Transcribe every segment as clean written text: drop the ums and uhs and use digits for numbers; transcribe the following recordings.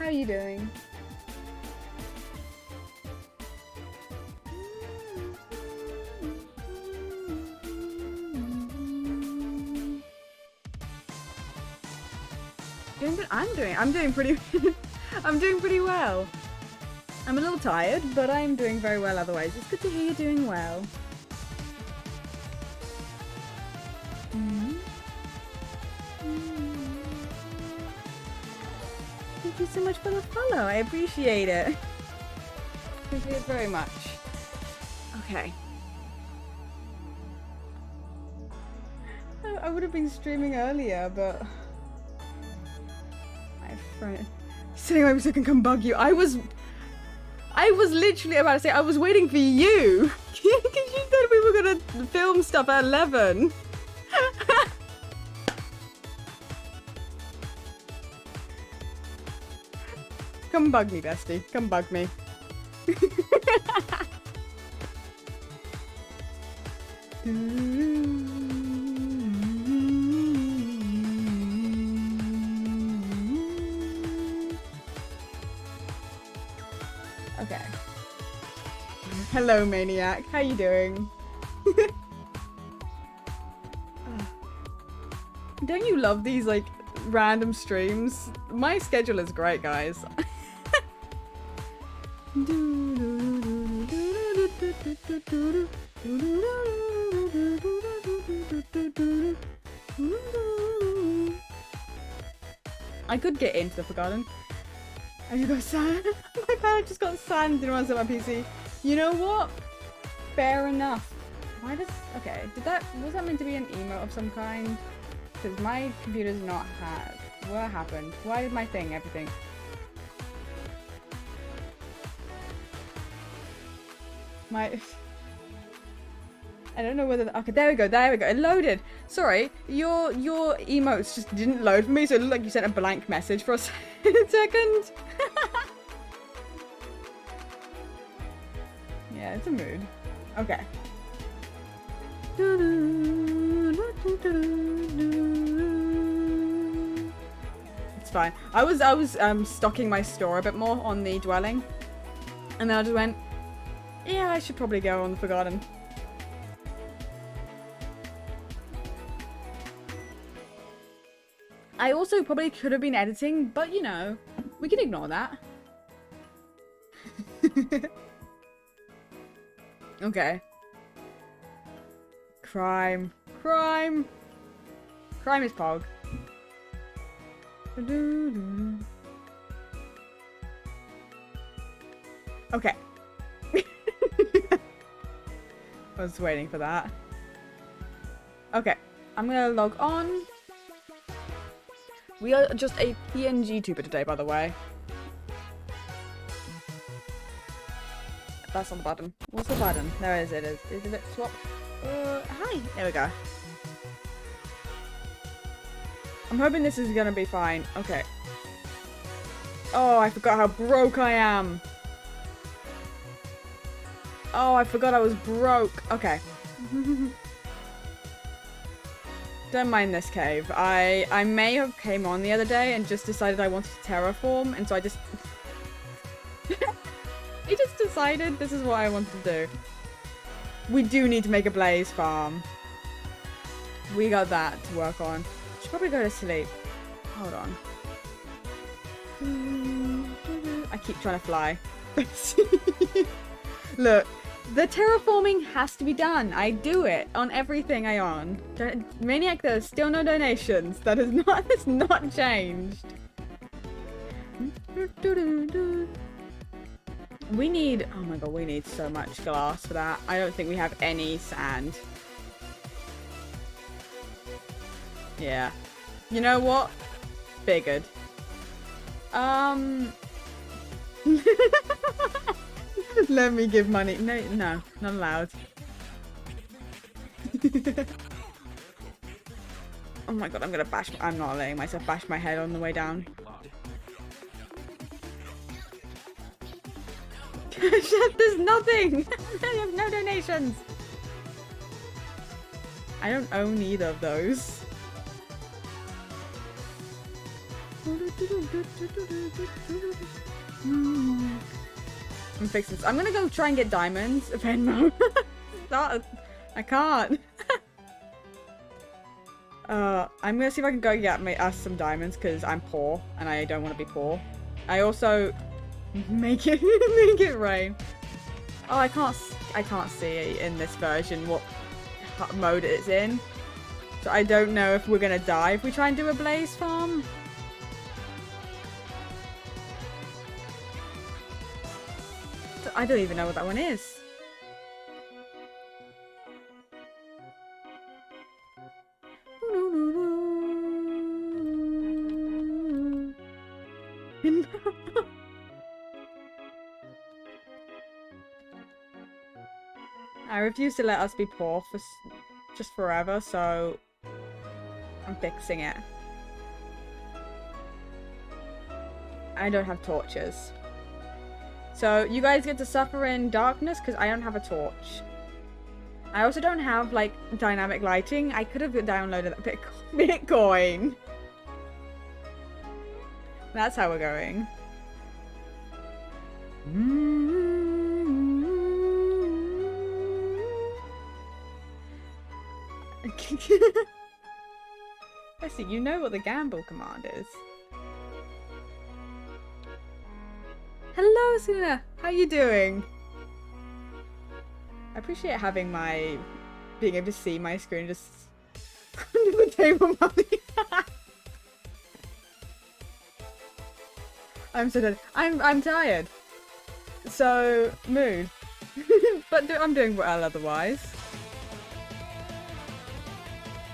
are you doing? I'm doing pretty I'm doing pretty well. I'm a little tired, but I'm doing very well otherwise. It's good to hear you're doing well. Thank you so much for the follow. I appreciate it. Appreciate it very much. Okay. I would have been streaming earlier, but my friend sitting over so I can come bug you. I was literally about to say I was waiting for you because you said we were gonna film stuff at 11. Come bug me, bestie. Come bug me. Okay. Hello, Maniac. How you doing? Don't you love these, like, random streams? My schedule is great, guys. I could get into the Forgotten. I just got sand. My parrot just got sand and runs on my PC. You know what? Fair enough. Why does... Okay, was that meant to be an emote of some kind? Because my computer's not had... What happened? Why did my thing, everything... I don't know whether... Okay, there we go, It loaded. Sorry, your emotes just didn't load for me, so it looked like you sent a blank message for a second. Yeah, it's a mood. Okay. It's fine. I was stocking my store a bit more on the dwelling, and then I just went, yeah, I should probably go on the Forgotten. I also probably could have been editing, but you know, we can ignore that. Okay. Crime. Crime is Pog. Okay. I was waiting for that. Okay, I'm gonna log on. We are just a PNG tuber today, by the way. That's on the button. What's the button? There it is. Is it swap? Hi. There we go. I'm hoping this is gonna be fine. Okay. Oh, I forgot how broke I am. Oh, I forgot I was broke. Okay. Don't mind this cave. I may have came on the other day and just decided I wanted to terraform, and so I just... I just decided this is what I wanted to do. We do need to make a blaze farm. We got that to work on. Should probably go to sleep. Hold on. I keep trying to fly. Look. The terraforming has to be done. I do it on everything I own. Maniac, there's still no donations. That is not, that's not changed. We need, oh my god, we need so much glass for that. I don't think we have any sand. Yeah. You know what? Figured. Let me give money. No, not allowed. Oh my god, I'm gonna bash. I'm not letting myself bash my head on the way down. There's nothing! I have no donations! I don't own either of those. I'm fixing this. I'm gonna go try and get diamonds. Venmo. I can't. I'm gonna see if I can go get us some diamonds because I'm poor and I don't want to be poor. I also make it make it rain. Oh, I can't see in this version what mode it's in, so I don't know if we're gonna die if we try and do a blaze farm. I don't even know what that one is. I refuse to let us be poor for just forever, so I'm fixing it. I don't have torches. So you guys get to suffer in darkness because I don't have a torch. I also don't have like dynamic lighting. I could have downloaded that Bitcoin. That's how we're going. Bessie, you know what the gamble command is. Hello, Suna. How you doing? I appreciate having being able to see my screen just under the table money. I'm so dead. I'm tired. So mood. But I'm doing well otherwise.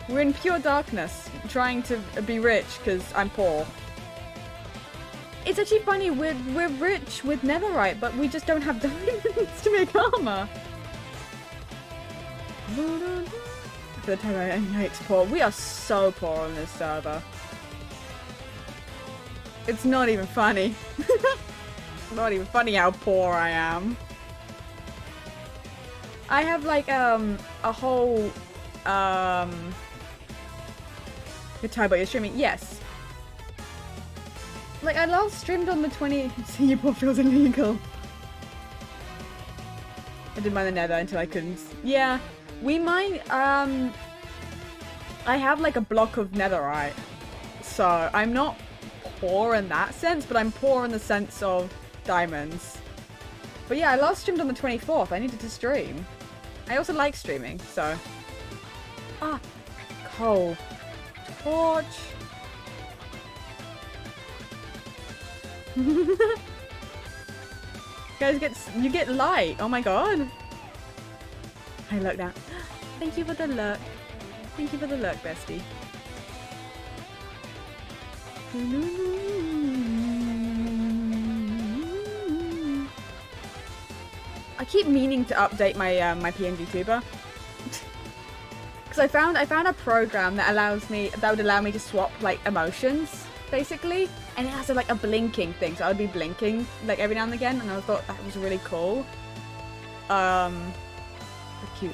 We're in pure darkness, trying to be rich because I'm poor. It's actually funny, we're rich with netherite, but we just don't have diamonds to make armor. For the time I export, we are so poor on this server. It's not even funny. Not even funny how poor I am. I have like a whole You're tired about your streaming? Yes. Like I last streamed on the 20th. Singapore feels illegal. I did mine the nether until I couldn't. Yeah. We might I have like a block of netherite. So I'm not poor in that sense, but I'm poor in the sense of diamonds. But yeah, I last streamed on the 24th. I needed to stream. I also like streaming, so. Ah, coal. Torch. Guys, you get light. Oh my god. I look down. Thank you for the look. Thank you for the look, bestie. I keep meaning to update my my PNG tuber. Because I found a program that would allow me to swap like emotions, basically, and it has like a blinking thing, so I would be blinking like every now and again, and I thought that was really cool. So cute.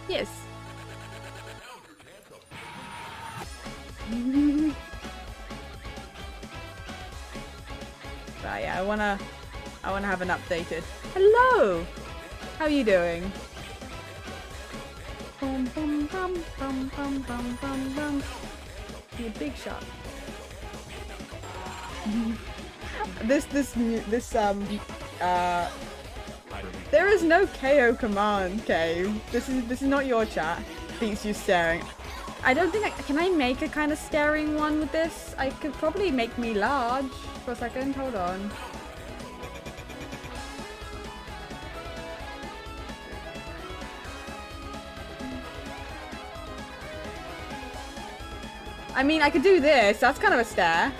Yes. But yeah, I wanna have an updated. Hello. How are you doing? Bum, bum, bum, bum, bum, bum, bum, bum. Be a big shot. There is no KO command, Cave. This is not your chat. Thinks you staring. I don't think can I make a kind of staring one with this? I could probably make me large for a second. Hold on. I mean, I could do this. That's kind of a stare.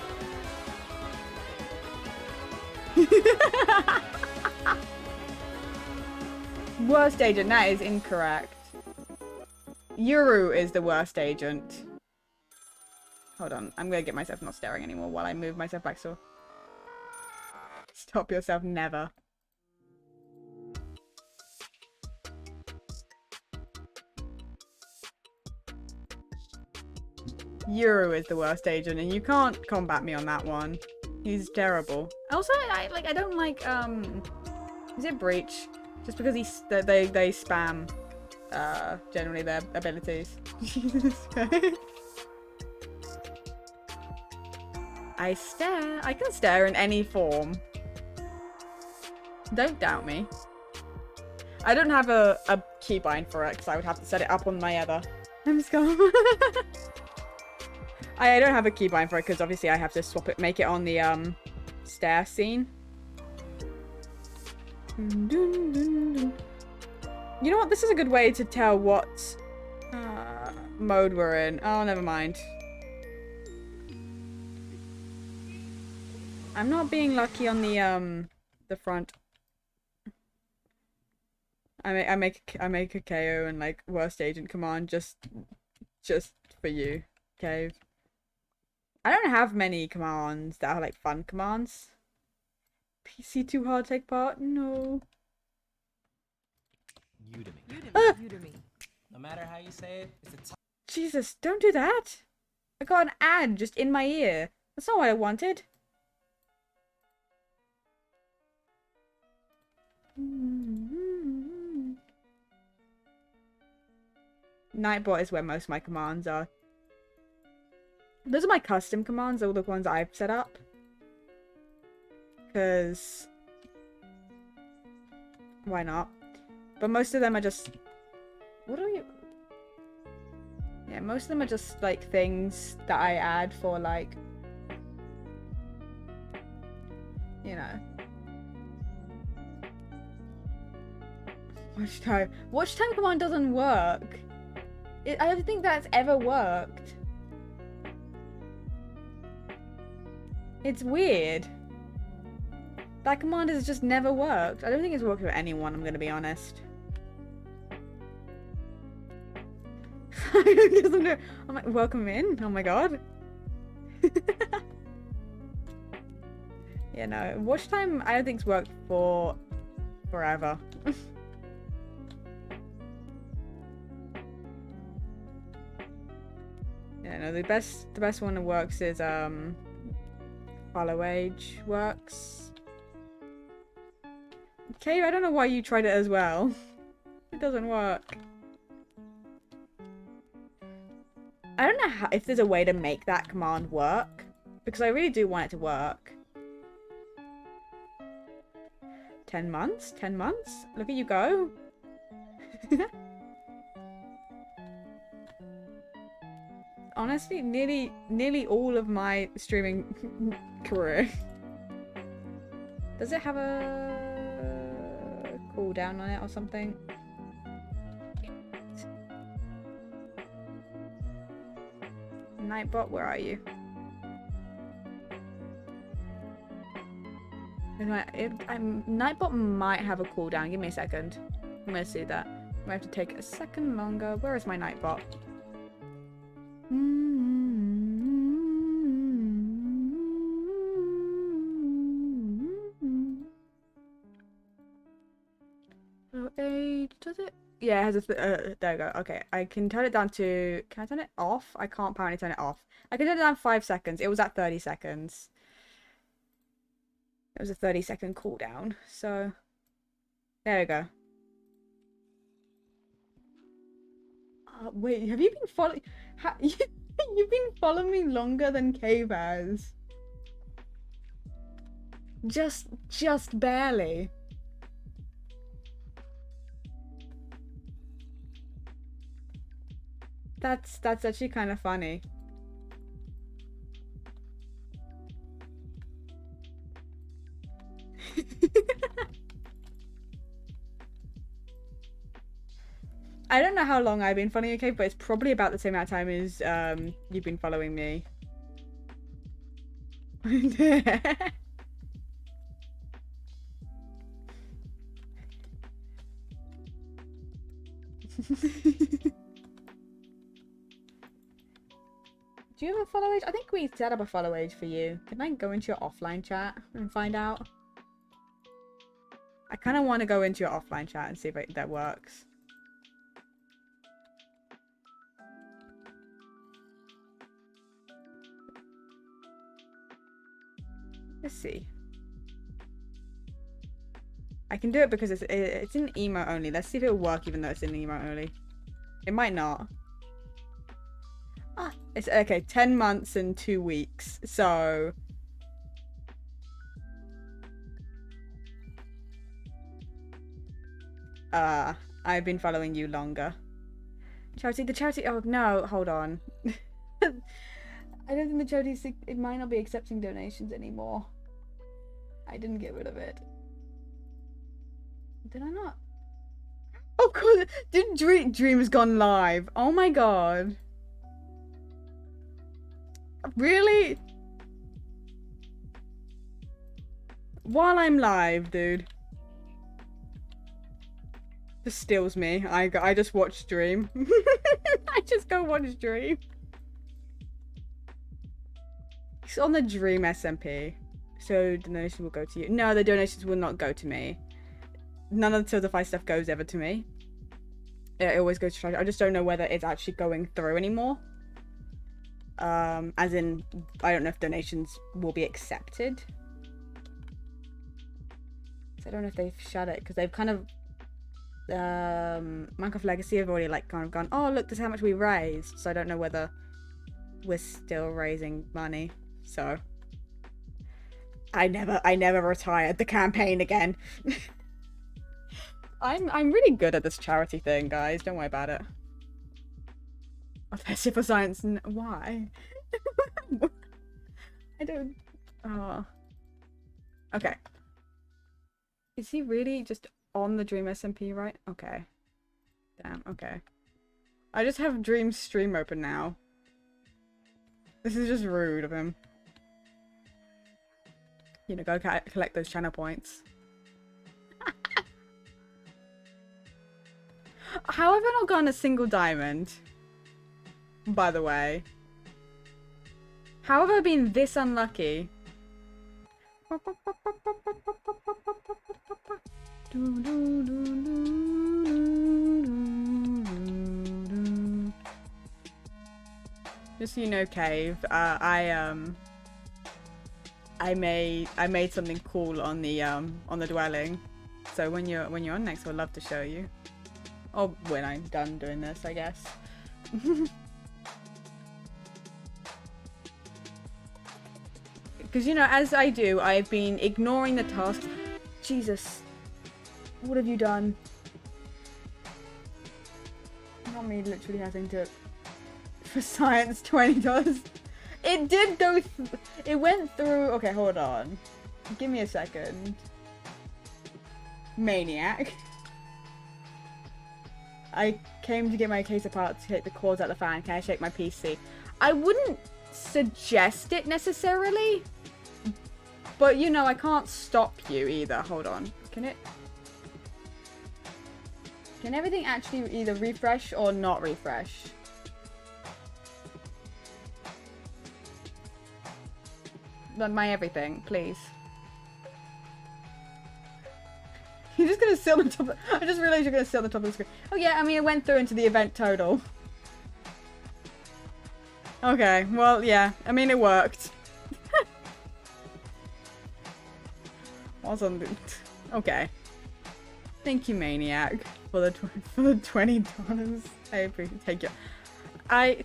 Worst agent. That is incorrect. Yuru is the worst agent. Hold on. I'm going to get myself not staring anymore while I move myself back. So stop yourself. Never. Yuru is the worst agent, and you can't combat me on that one. He's terrible. Also, I don't like, is it Breach? Just because they spam, generally their abilities. Jesus Christ. I stare. I can stare in any form. Don't doubt me. I don't have a keybind for it because I would have to set it up on my other. I'm just going. I don't have a keybind for it because obviously I have to swap it, make it on the stair scene. You know what? This is a good way to tell what mode we're in. Oh, never mind. I'm not being lucky on the front. I make a KO and like worst agent command just for you, Cave. I don't have many commands that are like fun commands. PC too hard to take part? No. Udemy. No matter how you say it, it's a Jesus, don't do that. I got an ad just in my ear. That's not what I wanted. Nightbot is where most of my commands are. Those are my custom commands, all the ones I've set up. Because... why not? But most of them are just... what are you... yeah, most of them are just, like, things that I add for, like... you know. Watch time. Watch time command doesn't work. I don't think that's ever worked. It's weird. That command has just never worked. I don't think it's worked with anyone, I'm gonna be honest. I'm like, welcome in? Oh my god. Yeah, no. Watch time I don't think's worked for forever. Yeah, no, the best one that works is Follow Age works. Okay, I don't know why you tried it as well. It doesn't work. I don't know if there's a way to make that command work, because I really do want it to work. 10 months? 10 months? Look at you go. Honestly, nearly all of my streaming career. Does it have a cooldown on it or something? Nightbot, where are you? Nightbot might have a cooldown. Give me a second. I'm gonna see that. I'm gonna have to take a second longer. Where is my Nightbot? Age, does it? Yeah, it has a there we go. Okay, I can turn it down to... can I turn it off? I can't apparently turn it off. I can turn it down 5 seconds. It was at 30 seconds. It was a 30-second cooldown. So, there we go. Wait, have you been following... you've been following me longer than Cave has. Just barely. That's actually kind of funny. I don't know how long I've been following you, Cave, but it's probably about the same amount of time as you've been following me. Do you have a follow age? I think we set up a follow age for you. Can I go into your offline chat and find out? I kind of want to go into your offline chat and see if that works. Let's see. I can do it because it's in emo only. Let's see if it'll work even though it's in emo only. It might not. Ah, it's okay. 10 months and 2 weeks. So I've been following you longer. The charity. Oh no, hold on. I don't think the charity. It might not be accepting donations anymore. I didn't get rid of it. Did I not? Oh god, Dream's gone live. Oh my god. Really? While I'm live, dude. Just steals me. I just watch Dream. I just go watch Dream. It's on the Dream SMP. So donations will go to you. No, the donations will not go to me. None of the Tiltify stuff goes ever to me. It always goes to charity. I just don't know whether it's actually going through anymore. As in, I don't know if donations will be accepted. So I don't know if they've shut it because they've kind of Minecraft Legacy have already like kind of gone, oh look, this is how much we raised. So I don't know whether we're still raising money. So I never retired the campaign again. I'm really good at this charity thing, guys. Don't worry about it. Oh, that's it for science. Why? I don't. Oh. Okay. Is he really just on the Dream SMP, right? Okay. Damn. Okay. I just have Dream's stream open now. This is just rude of him. You know, go collect those channel points. How have I not gotten a single diamond? By the way. How have I been this unlucky? Just so you know, Cave, I made something cool on the dwelling. So when you're on next, I'd love to show you. Or when I'm done doing this, I guess. Because, you know, as I do, I've been ignoring the tasks. Jesus. What have you done? Not me literally having to... For science, $20. It did go... It went through... Okay, hold on. Give me a second. Maniac. I came to get my case apart to take the cords out the fan. Can I shake my PC? I wouldn't suggest it necessarily. But, you know, I can't stop you either. Hold on. Can it... Can everything actually either refresh or not refresh? My everything, please. You're just gonna sit on the top of... I just realized you're gonna sit on the top of the screen. Oh yeah, I mean, it went through into the event total. Okay, well, yeah. I mean, it worked. Awesome. Okay. Thank you, Maniac, for the $20. I appreciate. Take it. I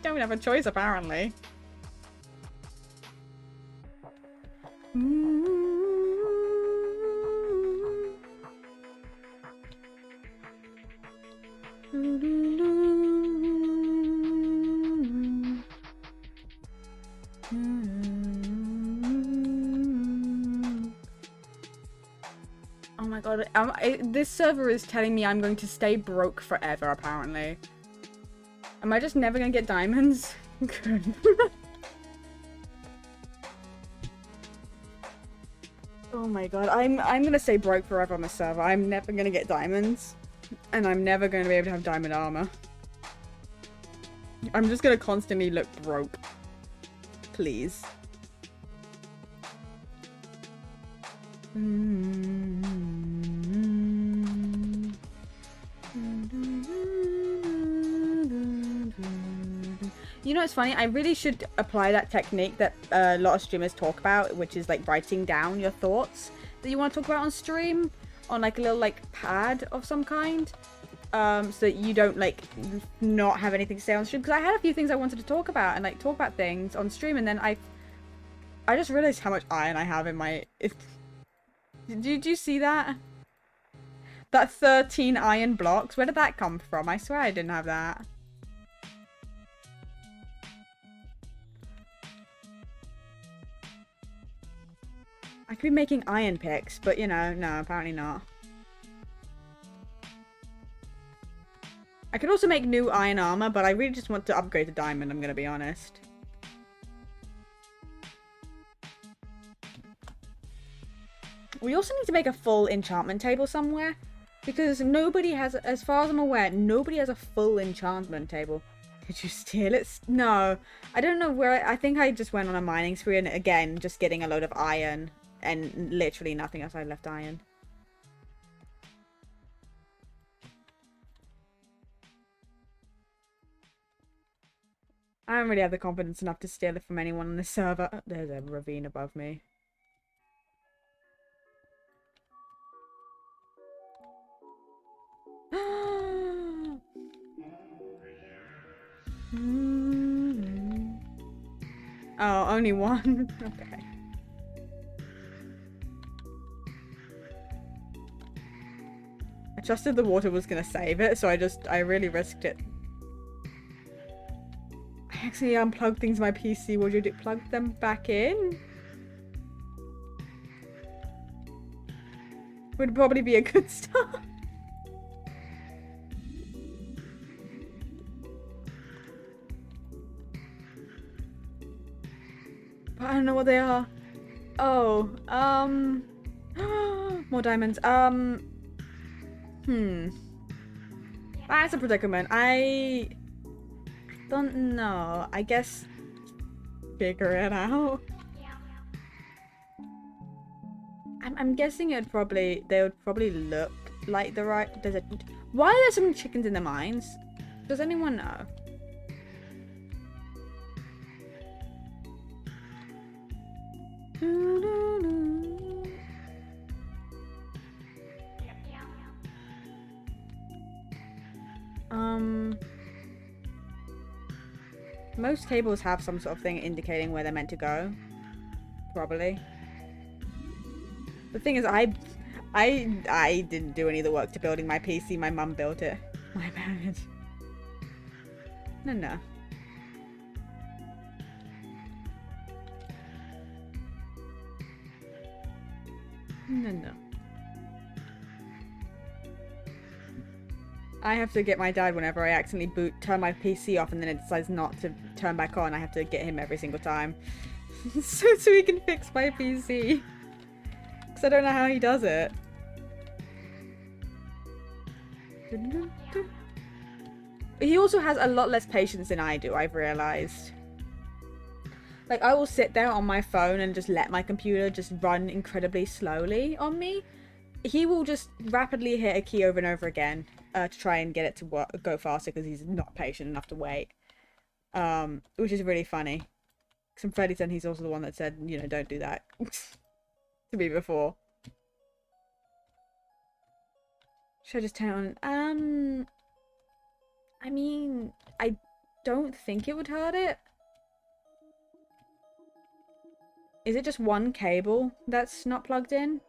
don't have a choice, apparently. Oh my god, this server is telling me I'm going to stay broke forever, apparently. Am I just never gonna get diamonds? Good. Oh my god, I'm gonna stay broke forever on the server. I'm never gonna get diamonds. And I'm never gonna be able to have diamond armor. I'm just gonna constantly look broke. Please. You You know what's funny? I really should apply that technique that a lot of streamers talk about, which is like writing down your thoughts that you want to talk about on stream on like a little like pad of some kind, so that you don't like not have anything to say on stream. Because I had a few things I wanted to talk about and like talk about things on stream, and then I just realized how much iron I have in my. Did you see that? That 13 iron blocks. Where did that come from? I swear I didn't have that. I could be making iron picks, but you know, no, apparently not. I could also make new iron armor, but I really just want to upgrade to diamond, I'm gonna be honest. We also need to make a full enchantment table somewhere, because nobody has, as far as I'm aware, nobody has a full enchantment table. Did you steal it? No. I don't know where, I think I just went on a mining spree and again, just getting a load of iron. And literally nothing else. I left iron. I don't really have the confidence enough to steal it from anyone on this server. Oh, there's a ravine above me. Oh, only one? Okay. I trusted the water was gonna save it, so I really risked it. I actually unplugged things in my PC. Would you plug them back in? Would probably be a good start. But I don't know what they are. Oh, more diamonds. That's a predicament. I don't know. I guess figure it out. I'm guessing they would probably look like the right. Why are there so many chickens in the mines? Does anyone know? Most tables have some sort of thing indicating where they're meant to go. Probably. The thing is, I didn't do any of the work to building my PC. My mum built it. My bad. No. No. I have to get my dad whenever I accidentally turn my PC off and then it decides not to turn back on. I have to get him every single time. so he can fix my PC. Because I don't know how he does it. He also has a lot less patience than I do, I've realised. Like, I will sit there on my phone and just let my computer just run incredibly slowly on me. He will just rapidly hit a key over and over again to try and get it to go faster because he's not patient enough to wait. Which is really funny. Because I'm fairly certain he's also the one that said, you know, don't do that to me before. Should I just turn it on? I mean, I don't think it would hurt it. Is it just one cable that's not plugged in?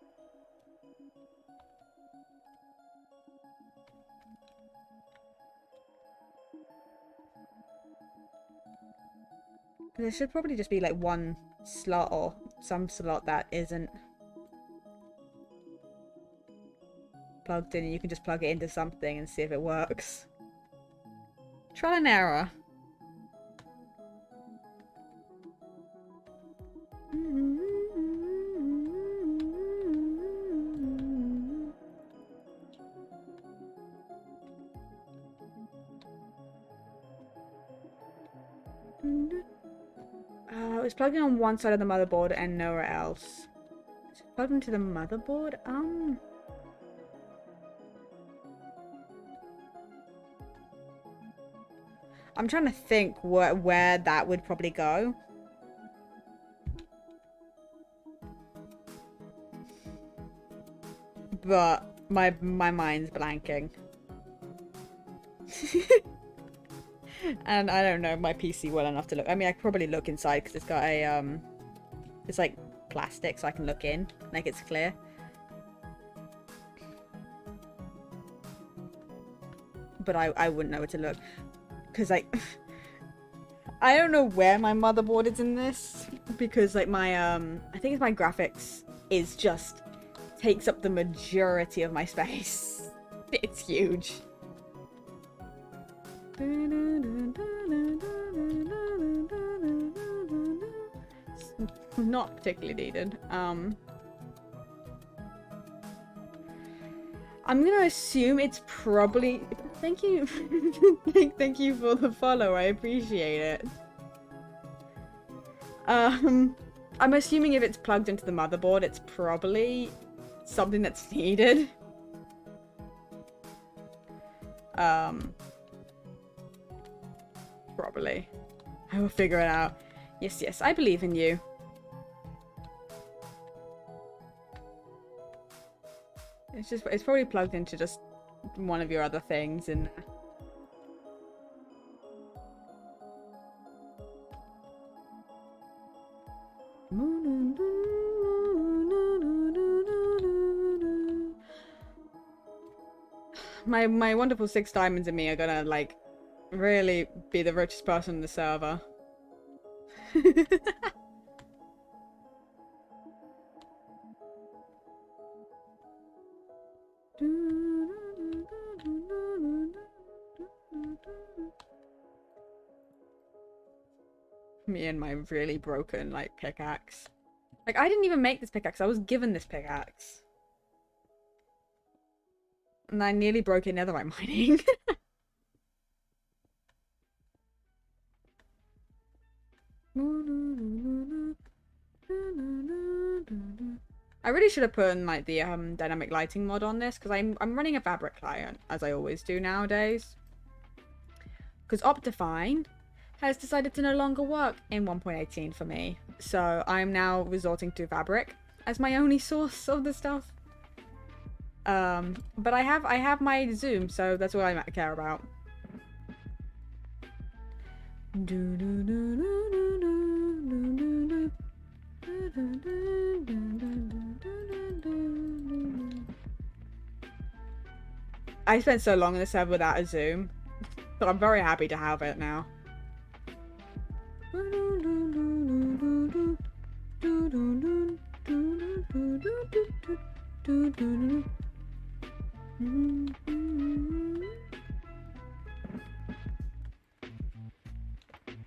There should probably just be like one slot or some slot that isn't plugged in and you can just plug it into something and see if it works. Trial and error. It's plugged in on one side of the motherboard and nowhere else. It's plugged into the motherboard? I'm trying to think where that would probably go. But my mind's blanking. And I don't know my PC well enough to look. I mean, I could probably look inside because it's got a it's like plastic, so I can look in, like it's clear. But I wouldn't know where to look because like I don't know where my motherboard is in this because like my I think it's my graphics is just takes up the majority of my space. It's huge. Not particularly needed. I'm gonna assume it's probably. Thank you, thank you for the follow. I appreciate it. I'm assuming if it's plugged into the motherboard, it's probably something that's needed. Probably. I will figure it out. Yes, yes, I believe in you. It's probably plugged into just one of your other things in there. My wonderful 6 diamonds and me are gonna like really be the richest person in the server. Me and my really broken like pickaxe. Like I didn't even make this pickaxe, I was given this pickaxe. And I nearly broke it netherite mining. I really should have put in like the dynamic lighting mod on this because I'm running a fabric client as I always do nowadays. Because Optifine has decided to no longer work in 1.18 for me, so I'm now resorting to fabric as my only source of the stuff. But I have my Zoom, so that's all I care about. I spent so long in the server without a Zoom, but I'm very happy to have it now.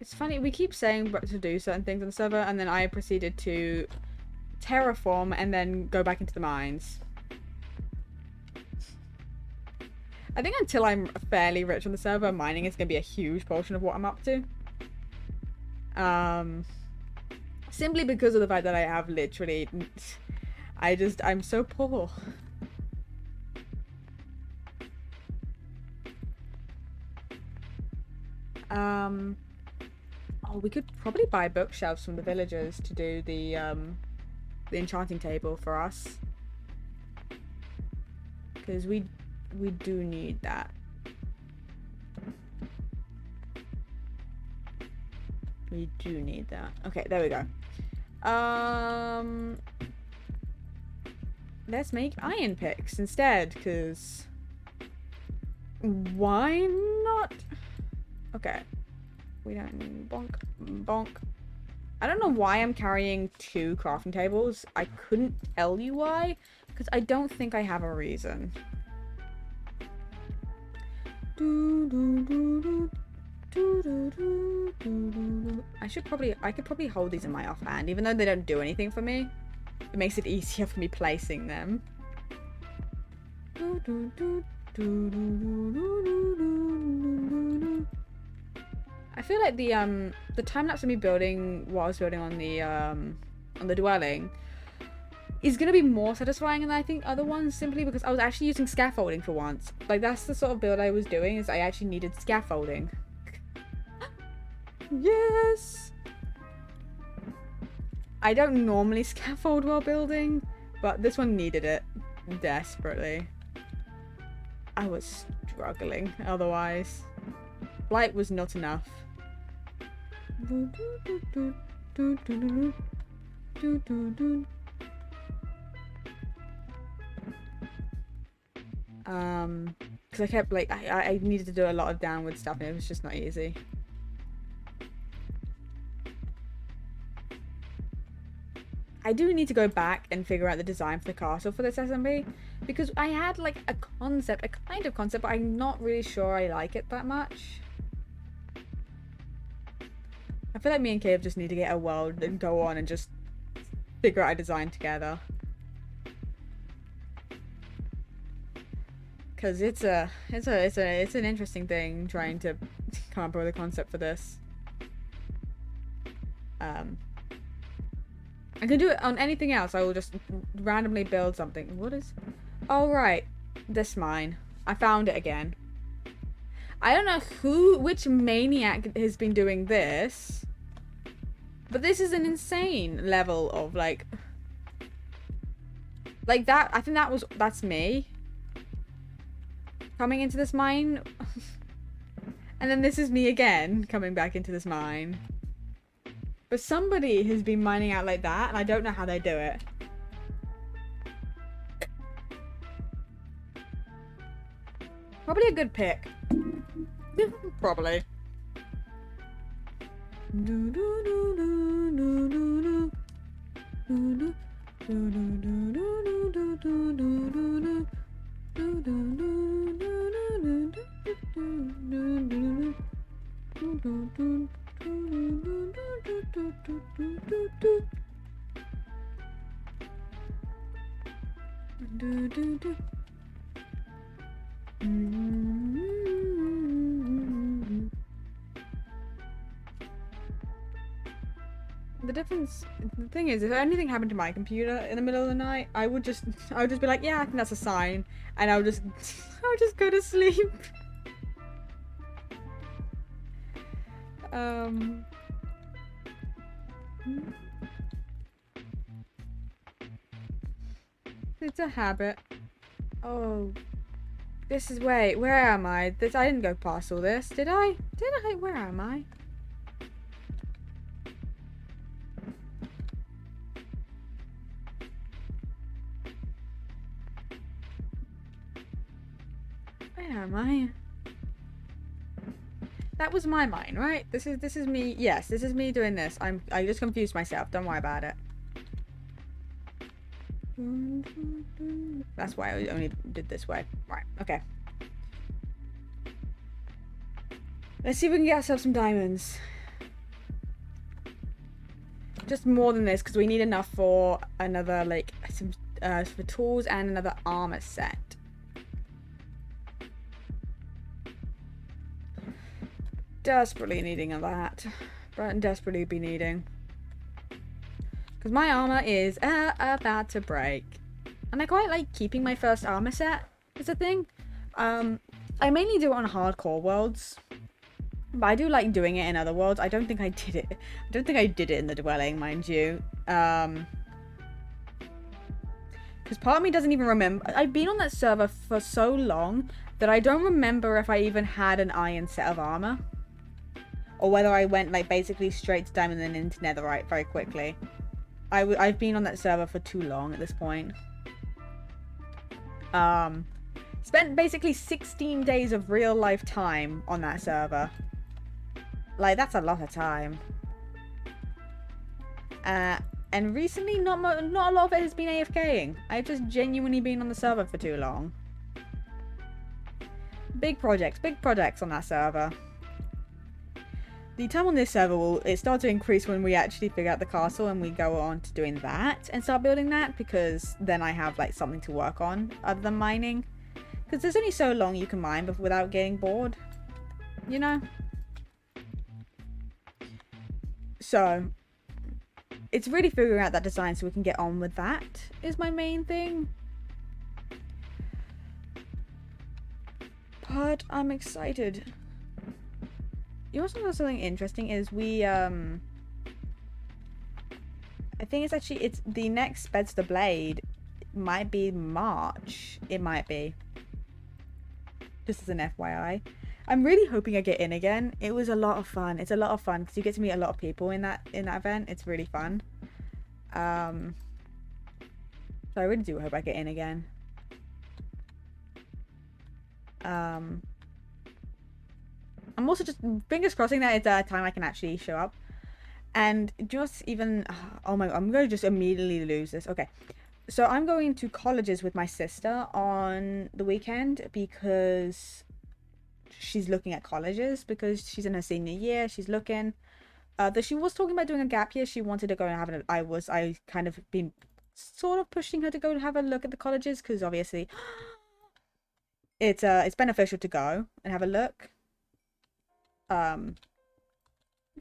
It's funny, we keep saying to do certain things on the server, and then I proceeded to terraform and then go back into the mines. I think until I'm fairly rich on the server, mining is going to be a huge portion of what I'm up to. Simply because of the fact that I have literally... I'm so poor. Oh, we could probably buy bookshelves from the villagers to do the enchanting table for us. Because we do need that. We do need that. Okay, there we go. Let's make iron picks instead, because why not? Okay. We don't bonk bonk. I don't know why I'm carrying 2 crafting tables. I couldn't tell you why, because I don't think I have a reason. I could probably hold these in my offhand, even though they don't do anything for me. It makes it easier for me placing them. I feel like the time lapse of me building what I was building on the dwelling is gonna be more satisfying than I think other ones, simply because I was actually using scaffolding for once. Like that's the sort of build I was doing, is I actually needed scaffolding. Yes! I don't normally scaffold while building, but this one needed it desperately. I was struggling otherwise. Light was not enough. Because I kept like I needed to do a lot of downward stuff and it was just not easy. I do need to go back and figure out the design for the castle for this SMP because I had like a concept, a kind of concept, but I'm not really sure I like it that much. I feel like me and Caleb just need to get a world and go on and just figure out a design together. Because it's an interesting thing trying to come up with a concept for this. I can do it on anything else. I will just randomly build something. What is... Oh, right. This mine. I found it again. I don't know which maniac has been doing this. But this is an insane level of, like that. I think that's me. Coming into this mine. And then this is me again, coming back into this mine. But somebody has been mining out like that, and I don't know how they do it. Probably a good pick. Probably. The thing is, if anything happened to my computer in the middle of the night, I would just be like, yeah, I think that's a sign, and I would just go to sleep. It's a habit. Oh, this is, wait, where am I? I didn't go past all this, did I? Where am I? Where am I? That was my mine, right? This is me. Yes, this is me doing this. I just confused myself. Don't worry about it. That's why I only did this way. Right, okay. Let's see if we can get ourselves some diamonds. Just more than this, because we need enough for another, like, some for tools and another armor set. Desperately needing of that. But desperately be needing. Because my armor is about to break. And I quite like keeping my first armor set, is the thing. I mainly do it on hardcore worlds. But I do like doing it in other worlds. I don't think I did it. I don't think I did it in the dwelling, mind you. Because part of me doesn't even remember. I've been on that server for so long that I don't remember if I even had an iron set of armor. Or whether I went like basically straight to diamond and then into netherite very quickly. I've been on that server for too long at this point. Spent basically 16 days of real life time on that server. Like, that's a lot of time. And recently, not a lot of it has been AFKing. I've just genuinely been on the server for too long. Big projects on that server. The time on this server will start to increase when we actually figure out the castle and we go on to doing that and start building that, because then I have like something to work on other than mining. Because there's only so long you can mine without getting bored, you know? So it's really figuring out that design so we can get on with that is my main thing. But I'm excited. you also know something interesting is we I think it's the next Speds the Blade might be March. It might be. Just as an FYI. I'm really hoping I get in again. It was a lot of fun. It's a lot of fun because you get to meet a lot of people in that event. It's really fun. So I really do hope I get in again. I'm also just fingers crossing that it's a time I can actually show up. And just even, oh my god, I'm going to just immediately lose this. Okay. So I'm going to colleges with my sister on the weekend because she's looking at colleges because she's in her senior year. She's looking. She was talking about doing a gap year. She wanted to go and have it. I kind of been sort of pushing her to go and have a look at the colleges because obviously it's beneficial to go and have a look.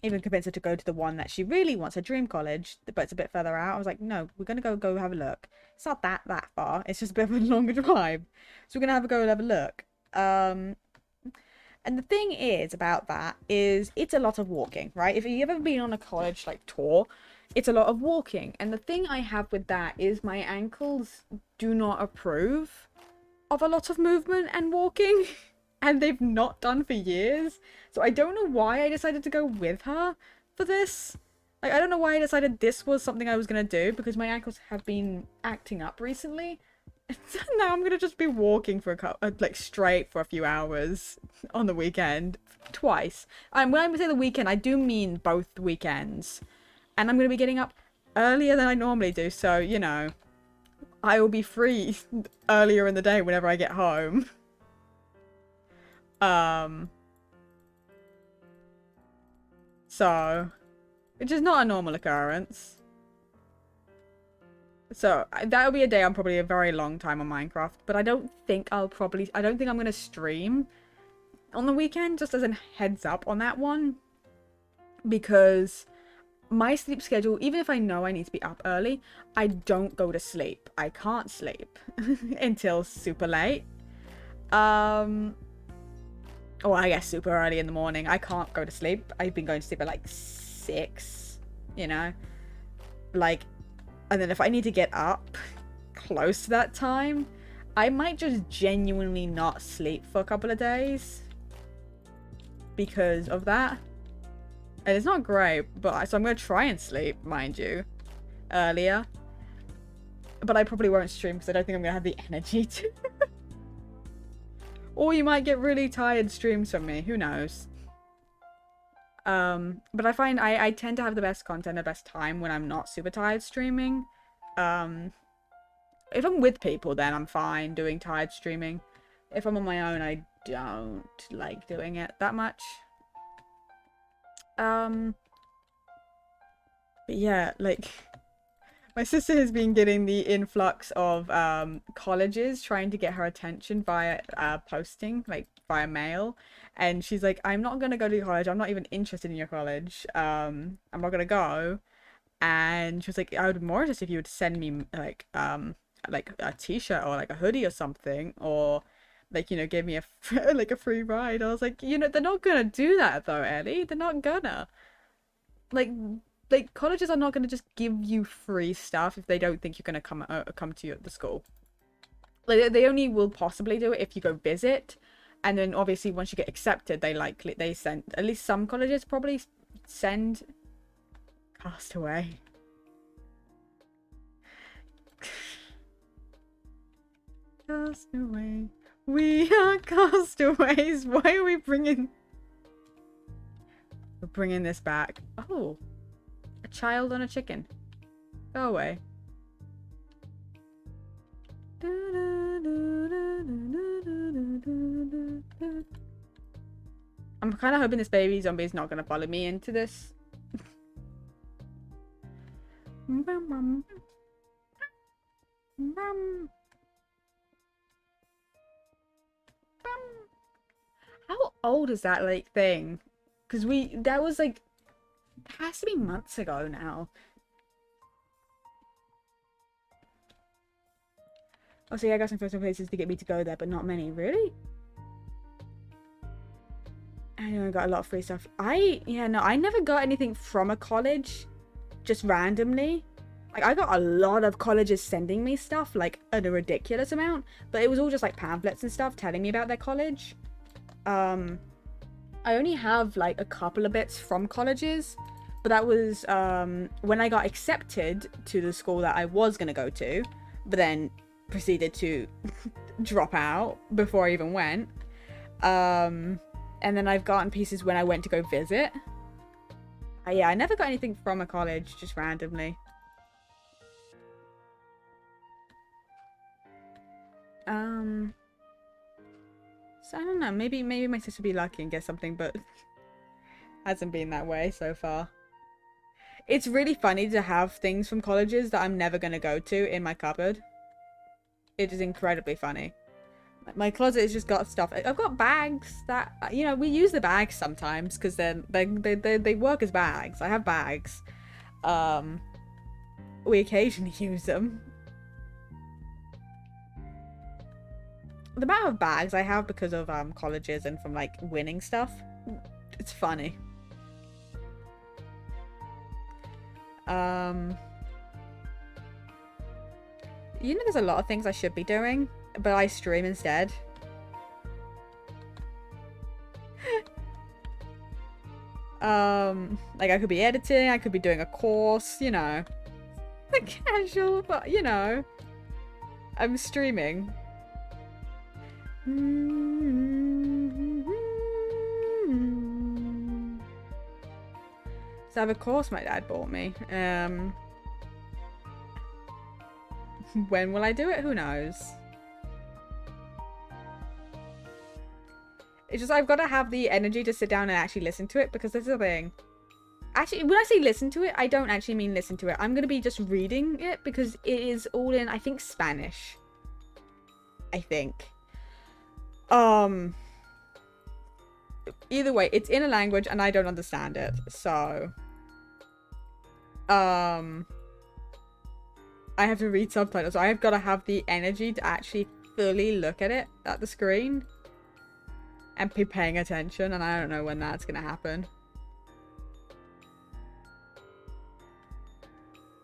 Even convinced her to go to the one that she really wants, her dream college, but it's a bit further out. I was like, no, we're gonna go have a look. It's not that far. It's just a bit of a longer drive, so we're gonna have a look. And the thing is about that is it's a lot of walking, right? If you've ever been on a college like tour, it's a lot of walking. And the thing I have with that is my ankles do not approve of a lot of movement and walking. And they've not done for years. So I don't know why I decided to go with her for this. Like, I don't know why I decided this was something I was going to do because my ankles have been acting up recently. Now I'm going to just be walking for like straight for a few hours on the weekend. Twice. And when I say the weekend, I do mean both weekends. And I'm going to be getting up earlier than I normally do. So, you know, I will be free earlier in the day whenever I get home. So, which is not a normal occurrence. So, that'll be a day I'm probably a very long time on Minecraft, but I don't think I'm going to stream on the weekend, just as a heads up on that one. Because my sleep schedule, even if I know I need to be up early, I don't go to sleep. I can't sleep until super late. Or I guess super early in the morning. I can't go to sleep. I've been going to sleep at like 6, you know? Like, and then if I need to get up close to that time, I might just genuinely not sleep for a couple of days because of that. And it's not great, but so I'm going to try and sleep, mind you, earlier. But I probably won't stream because I don't think I'm going to have the energy to. Or you might get really tired streams from me. Who knows? But I find I tend to have the best content, the best time when I'm not super tired streaming. If I'm with people, then I'm fine doing tired streaming. If I'm on my own, I don't like doing it that much. But yeah, like, my sister has been getting the influx of colleges trying to get her attention via posting, like via mail. And she's like, I'm not gonna go to college. I'm not even interested in your college. I'm not gonna go. And she was like, I would be more interested if you would send me like a t-shirt or like a hoodie or something, or like, you know, give me a like a free ride. I was like, you know, they're not gonna do that though, Ellie. They're not gonna. Like colleges are not going to just give you free stuff if they don't think you're going to come to the school. Like, they only will possibly do it if you go visit, and then obviously once you get accepted, they send, at least some colleges probably send. Castaway. Castaway. We are castaways. Why are we bringing? We're bringing this back. Oh. A child on a chicken. Go away. I'm kind of hoping this baby zombie is not going to follow me into this. How old is that, like, thing? Because that was, like, it has to be months ago now. Oh, so yeah, I got some first places to get me to go there, but not many. Really? I know I got a lot of free stuff. Yeah, no, I never got anything from a college just randomly. Like, I got a lot of colleges sending me stuff, like, at a ridiculous amount. But it was all just, like, pamphlets and stuff telling me about their college. I only have, like, a couple of bits from colleges. But that was when I got accepted to the school that I was going to go to. But then proceeded to drop out before I even went. And then I've gotten pieces when I went to go visit. Yeah, I never got anything from a college, just randomly. So I don't know, maybe my sister will be lucky and get something, but hasn't been that way so far. It's really funny to have things from colleges that I'm never going to go to in my cupboard. It is incredibly funny. My closet has just got stuff. I've got bags that, you know, we use the bags sometimes because they work as bags. I have bags. We occasionally use them. The amount of bags I have because of colleges and from like winning stuff, it's funny. You know, there's a lot of things I should be doing, but I stream instead. Like I could be editing, I could be doing a course, you know. Casual, but you know, I'm streaming. So I have a course my dad bought me. When will I do it? Who knows? It's just I've got to have the energy to sit down and actually listen to it, because this is the thing. Actually, when I say listen to it, I don't actually mean listen to it. I'm going to be just reading it because it is all in, I think, Spanish. I think. Either way, it's in a language and I don't understand it. So, I have to read subtitles. So I've got to have the energy to actually fully look at it, at the screen, and be paying attention. And I don't know when that's going to happen.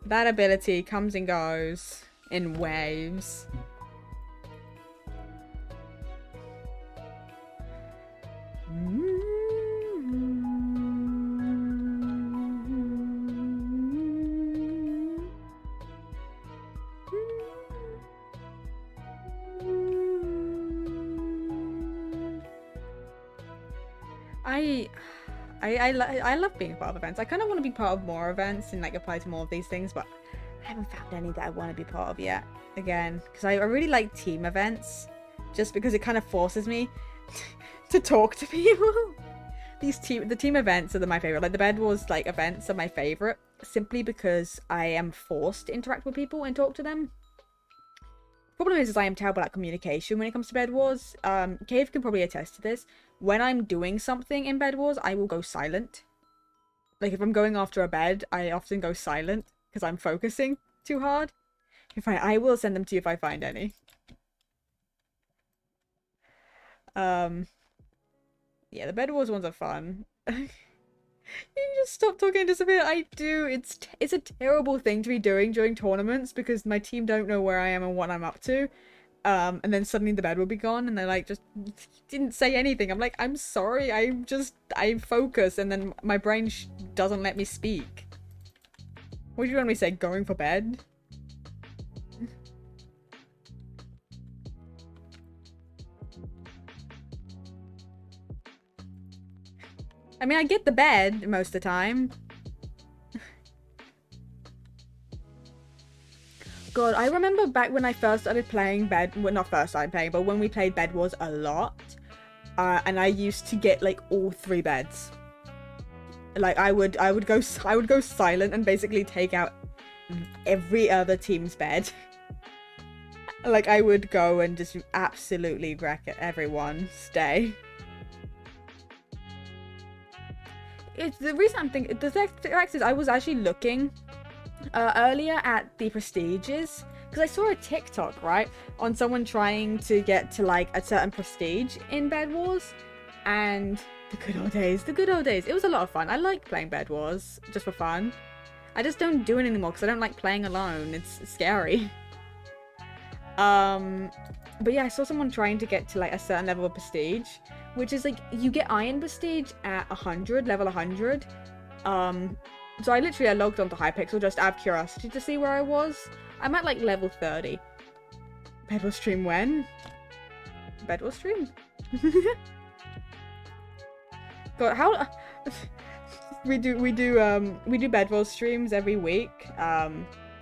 That ability comes and goes in waves. I love being a part of events. I kind of want to be part of more events and like apply to more of these things, but I haven't found any that I want to be part of yet. Again, because I really like team events, just because it kind of forces me to talk to people. The team events are my favorite. Like the Bed Wars like events are my favorite, simply because I am forced to interact with people and talk to them. Problem is I am terrible at communication when it comes to Bed Wars. Cave can probably attest to this. When I'm doing something in Bed Wars, I will go silent. Like if I'm going after a bed, I often go silent because I'm focusing too hard. I will send them to you if I find any. Yeah, the Bed Wars ones are fun. You just stop talking and disappear. I do. It's a terrible thing to be doing during tournaments because my team don't know where I am and what I'm up to. And then suddenly the bed will be gone and they're like, just didn't say anything. I'm like, I'm sorry. I focus and then my brain doesn't let me speak. What do you want me to say? Going for bed? I mean, I get the bed most of the time. God, I remember back when I first started playing well, not first started playing, but when we played Bed Wars a lot, and I used to get like all 3 beds. Like I would go silent and basically take out every other team's bed. Like I would go and just absolutely wreck everyone's day. The reason I'm thinking the fact is I was actually looking earlier at the prestiges because I saw a TikTok on someone trying to get to like a certain prestige in Bed Wars, and The good old days. The good old days. It was a lot of fun. I like playing Bed Wars just for fun. I just don't do it anymore because I don't like playing alone. It's scary. But yeah, I saw someone trying to get to like a certain level of prestige, which is like you get iron prestige at 100, level 100. So I logged onto Hypixel just out of curiosity to see where I was. I'm at like level 30. Bedwars stream when? Bedwars stream? God, how we do Bedwars streams every week.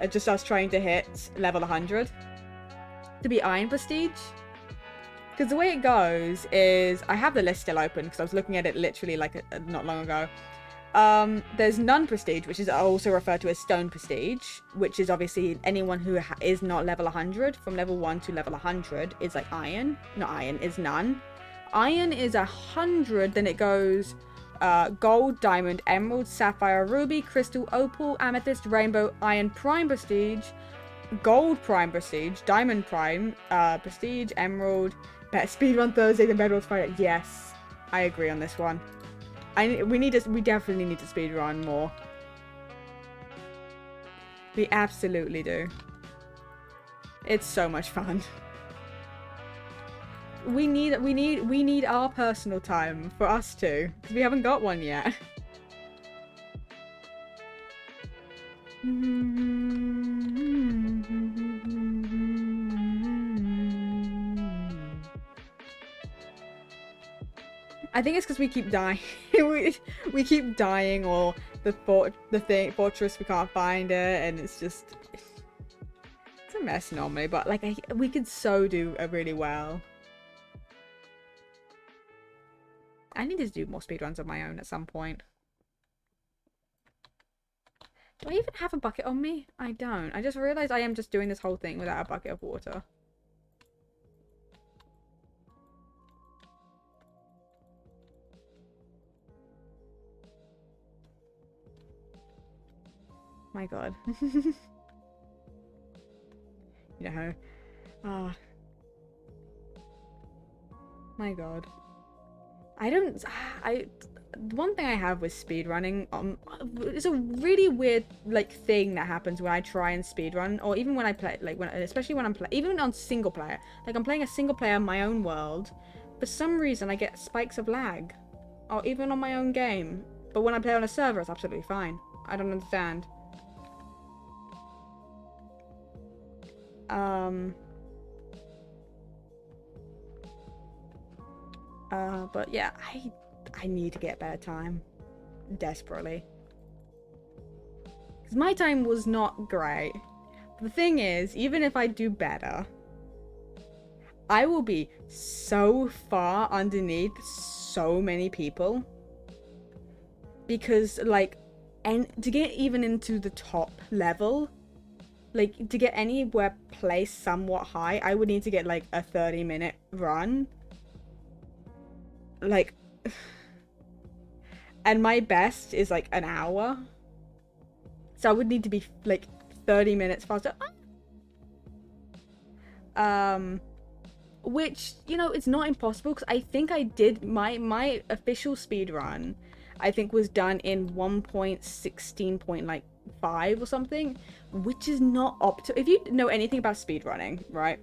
Just us trying to hit level 100 to be iron prestige. Because the way it goes is I have the list still open because I was looking at it literally like not long ago. There's none prestige, which is also referred to as stone prestige, which is obviously anyone who is not level 100. From level 1 to level 100 is like iron. Not iron, is none. Iron is 100, then it goes gold, diamond, emerald, sapphire, ruby, crystal, opal, amethyst, rainbow, iron prime prestige, gold prime prestige, diamond prime prestige, emerald. Speedrun Thursday, then Bedwars Friday. Yes, I agree on this one. We definitely need to speedrun more. We absolutely do. It's so much fun. We need our personal time for us too, because we haven't got one yet. I think it's because we keep dying. we keep dying, or the fortress, we can't find it, and it's just it's a mess normally. But like we could so do really well. I need to do more speedruns on my own at some point. Do I even have a bucket on me? I don't. I just realized I am just doing this whole thing without a bucket of water. My god. You know. My god. One thing I have with speedrunning, it's a really weird like thing that happens when I try and speedrun, or even when I play, like especially when I'm even on single player. Like I'm playing a single player in my own world, for some reason I get spikes of lag, or even on my own game. But when I play on a server, it's absolutely fine. I don't understand. But yeah, I need to get better time. Desperately. Because my time was not great. But the thing is, even if I do better, I will be so far underneath so many people. Because, like, and to get even into the top level, like, to get anywhere placed somewhat high, I would need to get, like, a 30-minute run. Like, and my best is like an hour, so I would need to be like 30 minutes faster. Which, you know, it's not impossible, because I think I did my official speed run, I think was done in 1.16.5 or something, which is not optimal. If you know anything about speed running, right?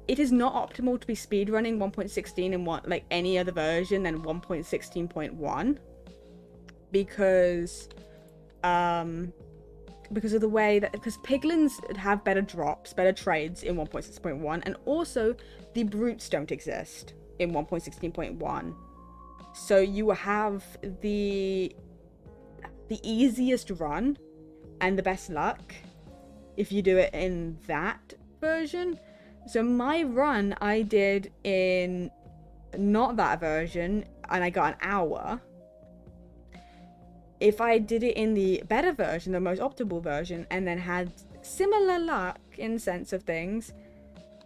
It is not optimal to be speedrunning 1.16 in like any other version than 1.16.1, because of the way that, because piglins have better drops, better trades in 1.6.1, and also the brutes don't exist in 1.16.1, so you have the easiest run and the best luck if you do it in that version. So my run I did in not that version, and I got an hour. If I did it in the better version, the most optimal version, and then had similar luck in sense of things,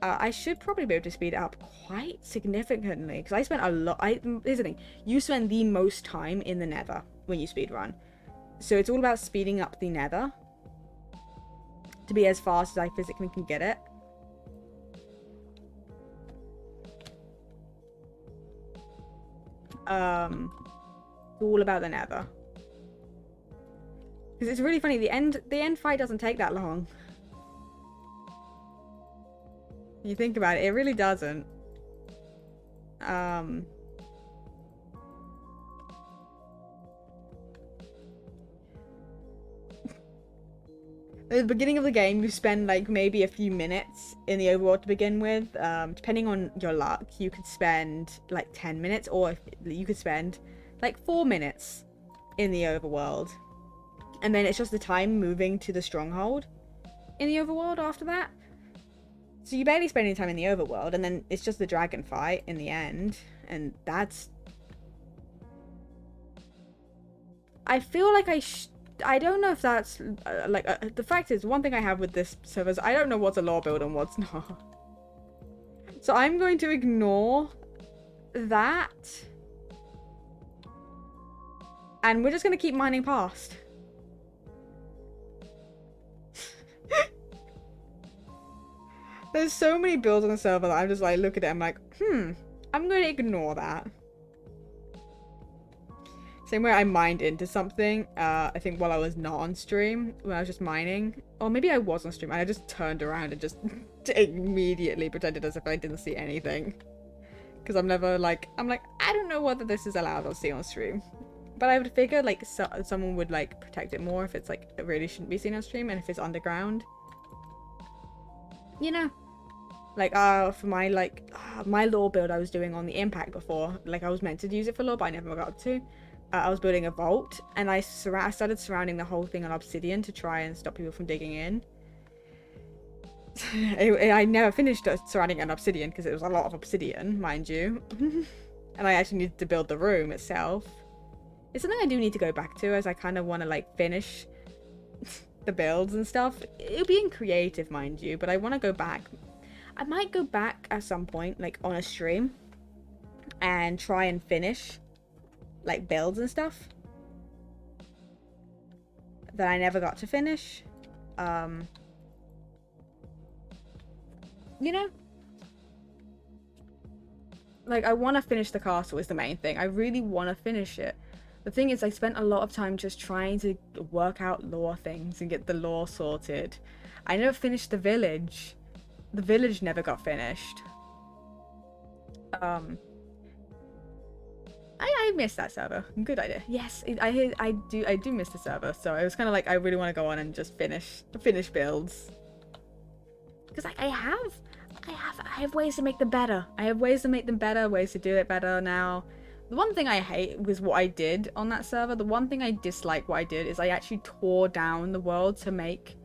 I should probably be able to speed it up quite significantly, because I spent a lot. Here's the thing: you spend the most time in the Nether when you speedrun, so it's all about speeding up the Nether to be as fast as I physically can get it. all about the Nether. Because it's really funny, the end fight doesn't take that long. You think about it, it really doesn't. At the beginning of the game, you spend like maybe a few minutes in the overworld to begin with. Depending on your luck, you could spend like 10 minutes, or you could spend like 4 minutes in the overworld. And then it's just the time moving to the stronghold in the overworld after that. So you barely spend any time in the overworld, and then it's just the dragon fight in the end. And that's... I feel like I don't know if that's... the fact is, one thing I have with this server is I don't know what's a lore build and what's not. So I'm going to ignore that. And we're just going to keep mining past. There's so many builds on the server that I'm just like, look at it, I'm like, I'm going to ignore that. Same way I mined into something, I think while I was not on stream, when I was just mining. Or maybe I was on stream and I just turned around and just immediately pretended as if I didn't see anything. Because I'm never like, I don't know whether this is allowed or see on stream. But I would figure like someone would like protect it more if it's like, it really shouldn't be seen on stream, and if it's underground. You know, like for my my lore build I was doing on the impact before, like I was meant to use it for lore, but I never got to. I was building a vault, and I started surrounding the whole thing on obsidian to try and stop people from digging in. I never finished surrounding it on obsidian because it was a lot of obsidian, mind you. And I actually needed to build the room itself. It's something I do need to go back to, as I kind of want to like finish the builds and stuff. It'll be in creative, mind you, but I want to go back. I might go back at some point, like on a stream, and try and finish like builds and stuff that I never got to finish. You know, like I want to finish the castle is the main thing. I really want to finish it. The thing is, I spent a lot of time just trying to work out lore things and get the lore sorted. I never finished the village. The village never got finished. I missed that server. Good idea. Yes, I do miss the server. So I was kind of like, I really want to go on and just finish builds. Because like I have ways to make them better. I have ways to make them better, ways to do it better now. The one thing I hate was what I did on that server. The one thing I dislike what I did is I actually tore down the world to make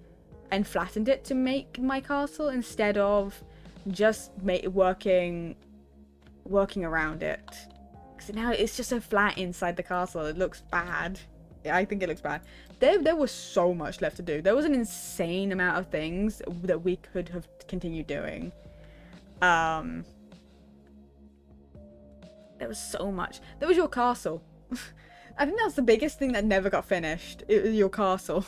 and flattened it to make my castle instead of just working around it. Because now it's just so flat inside the castle. It looks bad. I think it looks bad. There was so much left to do. There was an insane amount of things that we could have continued doing. There was so much. There was your castle. I think that's the biggest thing that never got finished. It was your castle.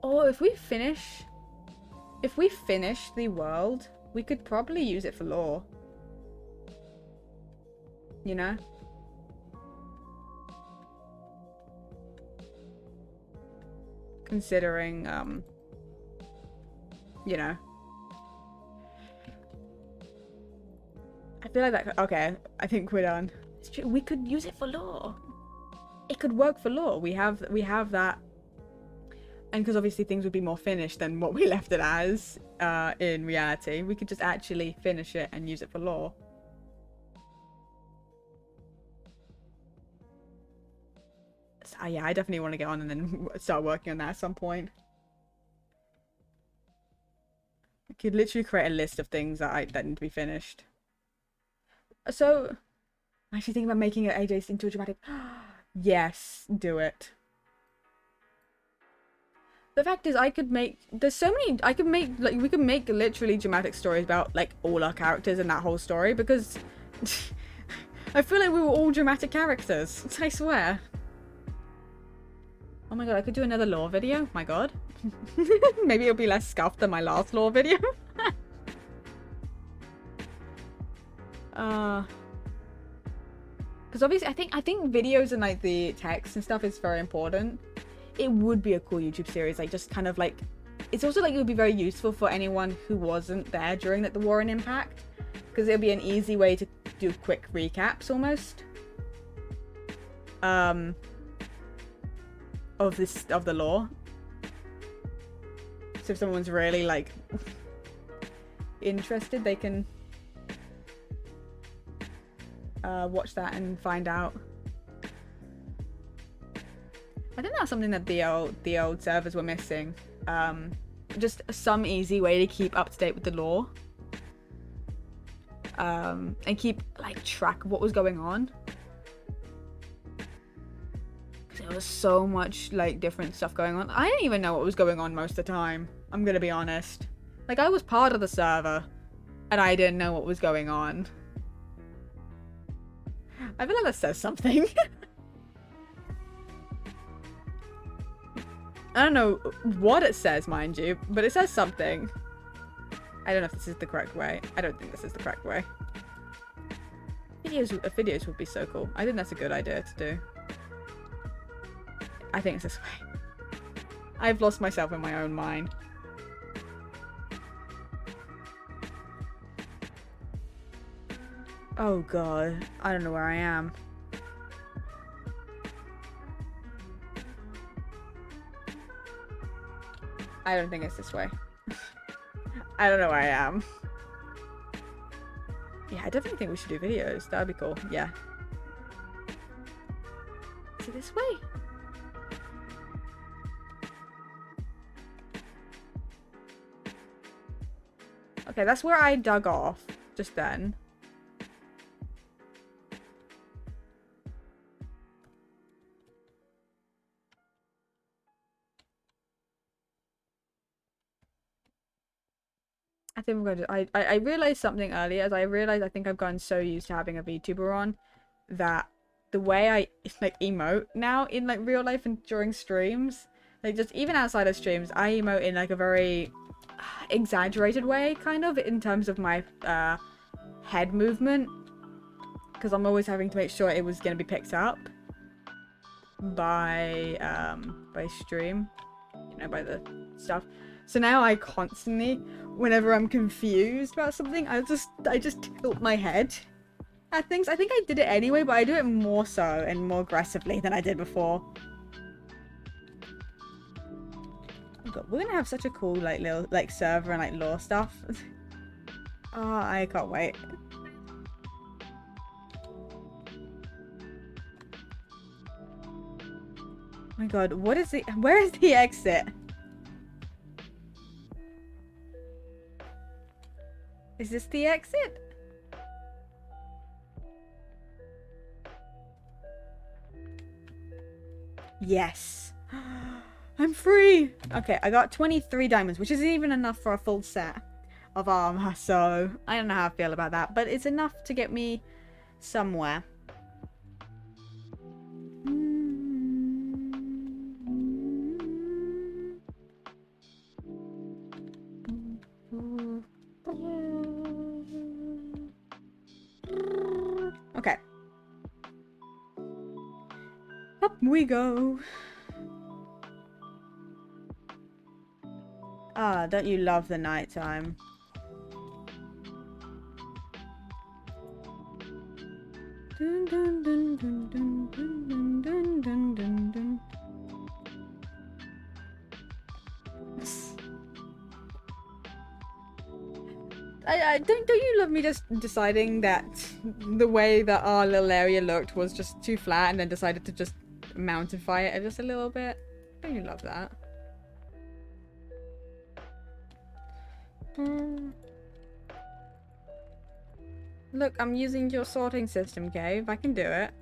Or if we finish the world, we could probably use it for lore. You know? Considering, you know. I feel like that, okay, I think we're done. It's true, we could use it for lore. It could work for lore. We have that. And because obviously things would be more finished than what we left it as in reality, we could just actually finish it and use it for lore. So, yeah, I definitely want to get on and then start working on that at some point. I could literally create a list of things that need to be finished. So, I'm actually thinking about making it AJ's into a dramatic. Yes, do it. The fact is, I could make, there's so many, I could make, like, we could make literally dramatic stories about, like, all our characters in that whole story, because I feel like we were all dramatic characters, I swear. Oh my god, I could do another lore video, my god. Maybe it'll be less scuffed than my last lore video. Because obviously, I think videos and like the text and stuff is very important. It would be a cool YouTube series, like just kind of like, it's also like it would be very useful for anyone who wasn't there during like the War and Impact, because it would be an easy way to do quick recaps almost. Of the lore. So if someone's really like interested, they can watch that and find out. I think that's something that the old servers were missing. Just some easy way to keep up to date with the lore. And keep like track of what was going on. Because there was so much like different stuff going on. I didn't even know what was going on most of the time. I'm gonna be honest. Like I was part of the server and I didn't know what was going on. I feel like that says something. I don't know what it says, mind you, but it says something. I don't know if this is the correct way. I don't think this is the correct way. Videos would be so cool. I think that's a good idea to do. I think it's this way. I've lost myself in my own mind. Oh god, I don't know where I am. I don't think it's this way. I don't know where I am. Yeah, I definitely think we should do videos. That would be cool. Yeah. Is it this way? Okay, that's where I dug off just then. I think we're going to... I realized something earlier. As I realized, I think I've gotten so used to having a VTuber on that the way I like emote now in like real life and during streams, like just even outside of streams, I emote in like a very exaggerated way, kind of, in terms of my head movement, because I'm always having to make sure it was going to be picked up by stream, you know, by the stuff. So now I constantly, whenever I'm confused about something, I just tilt my head at things. I think I did it anyway, but I do it more so and more aggressively than I did before. Oh god, we're gonna have such a cool like little like server and like lore stuff. Oh, I can't wait. Oh my god, what is it? Where is the exit? Is this the exit? Yes. I'm free. Okay, I got 23 diamonds, which isn't even enough for a full set of armor, so I don't know how I feel about that, but it's enough to get me somewhere. Okay. Up we go. Ah, don't you love the nighttime? Dun, dun, dun, dun, dun, dun, dun, dun, dun, dun. Don't you love me just deciding that the way that our little area looked was just too flat and then decided to just mountainify it just a little bit? Don't you love that? Look, I'm using your sorting system, Gabe. I can do it.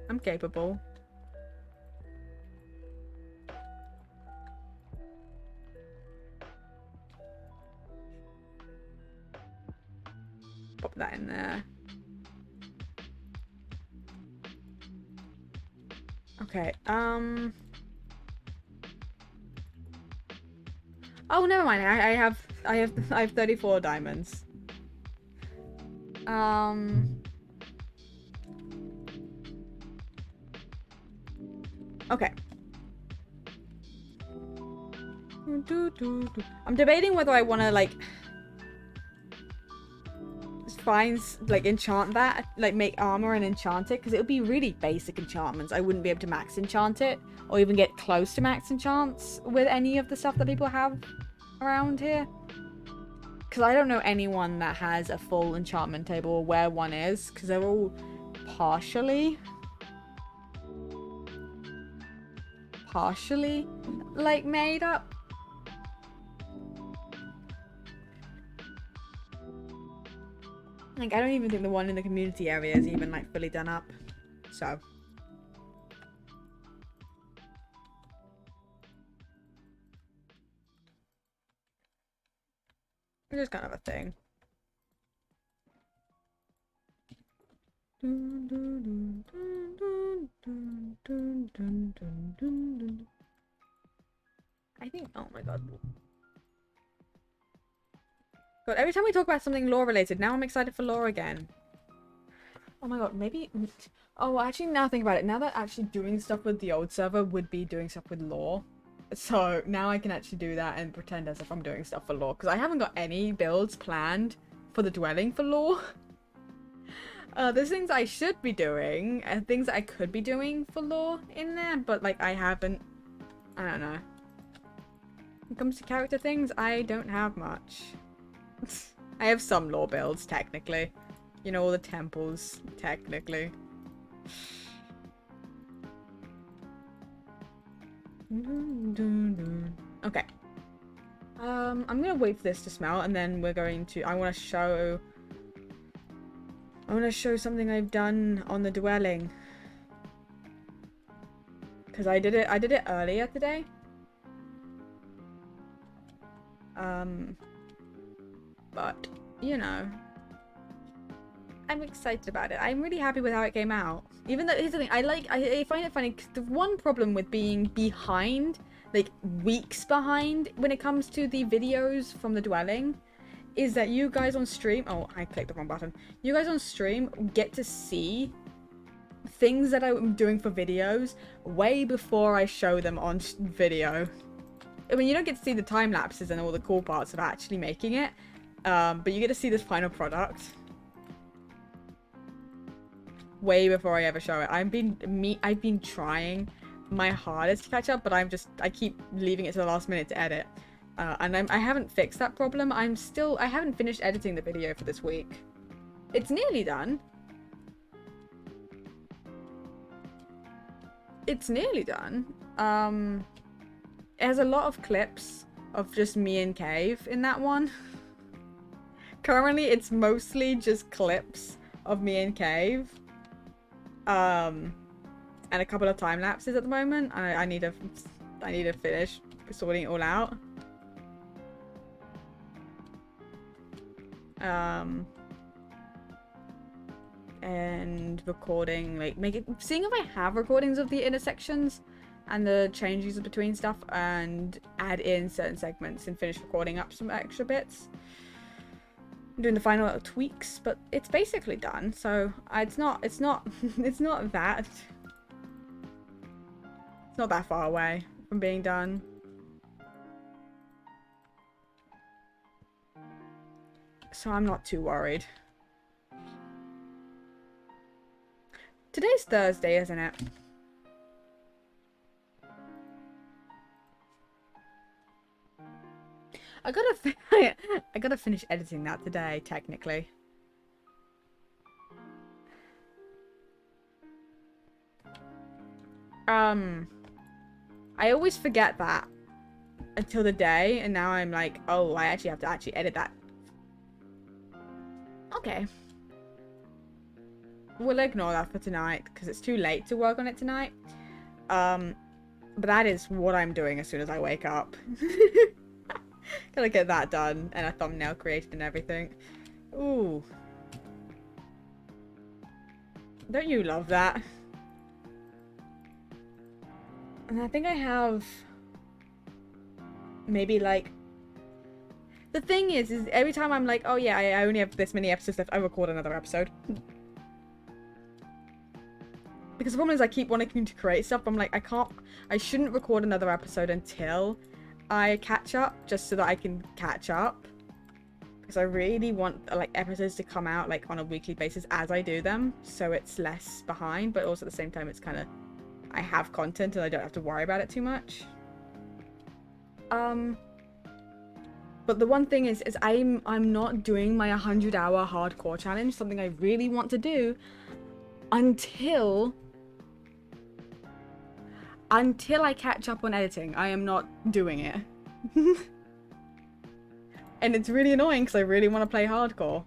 I'm capable. Pop that in there. Okay, oh, never mind. I have 34 diamonds. Okay. I'm debating whether I want to, like, find, like, enchant that, like, make armor and enchant it, because it would be really basic enchantments. I wouldn't be able to max enchant it, or even get close to max enchants with any of the stuff that people have around here. Because I don't know anyone that has a full enchantment table or where one is, because they're all partially, like, made up. Like, I don't even think the one in the community area is even, like, fully done up. So. It's just kind of a thing. I think, oh my god. God, every time we talk about something lore related, now I'm excited for lore again. Oh my god, maybe... Oh, actually, now think about it. Now that actually doing stuff with the old server would be doing stuff with lore. So now I can actually do that and pretend as if I'm doing stuff for lore. Because I haven't got any builds planned for the dwelling for lore. There's things I should be doing and things that I could be doing for lore in there. But like I haven't... I don't know. When it comes to character things, I don't have much. I have some lore builds, technically. You know, all the temples, technically. Okay. I'm gonna wait for this to smell, and then we're going to... I want to show something I've done on the dwelling. Because I did it earlier today. But, you know, I'm excited about it. I'm really happy with how it came out. Even though, here's the thing, I find it funny, because the one problem with being behind, like weeks behind, when it comes to the videos from the dwelling, is that you guys on stream, oh, I clicked the wrong button. You guys on stream get to see things that I'm doing for videos way before I show them on video. I mean, you don't get to see the time lapses and all the cool parts of actually making it. But you get to see this final product way before I ever show it. I've been trying my hardest to catch up, but I keep leaving it to the last minute to edit. And I haven't fixed that problem. I haven't finished editing the video for this week. It's nearly done. It's nearly done. It has a lot of clips of just me and Cave in that one. Currently, it's mostly just clips of me and Cave. And a couple of time lapses at the moment. I need to finish sorting it all out. And recording, like seeing if I have recordings of the intersections and the changes between stuff, and add in certain segments and finish recording up some extra bits. I'm doing the final little tweaks, but it's basically done. So it's not that far away from being done. So I'm not too worried. Today's Thursday, isn't it? I gotta finish editing that today, technically. I always forget that until the day, and now I'm like, oh, I actually have to edit that. Okay. We'll ignore that for tonight, because it's too late to work on it tonight. But that is what I'm doing as soon as I wake up. Gotta get that done, and a thumbnail created and everything. Ooh. Don't you love that? And I think I have... maybe, like... The thing is every time I'm like, oh yeah, I only have this many episodes left, I record another episode. Because the problem is I keep wanting to create stuff. I'm like, I shouldn't record another episode until I catch up, just so that I can catch up. Because I really want like episodes to come out like on a weekly basis as I do them, so it's less behind, but also at the same time it's kind of, I have content and I don't have to worry about it too much. But the one thing is I'm not doing my 100-hour hardcore challenge, something I really want to do, until I catch up on editing. I am not doing it. And it's really annoying because I really want to play hardcore,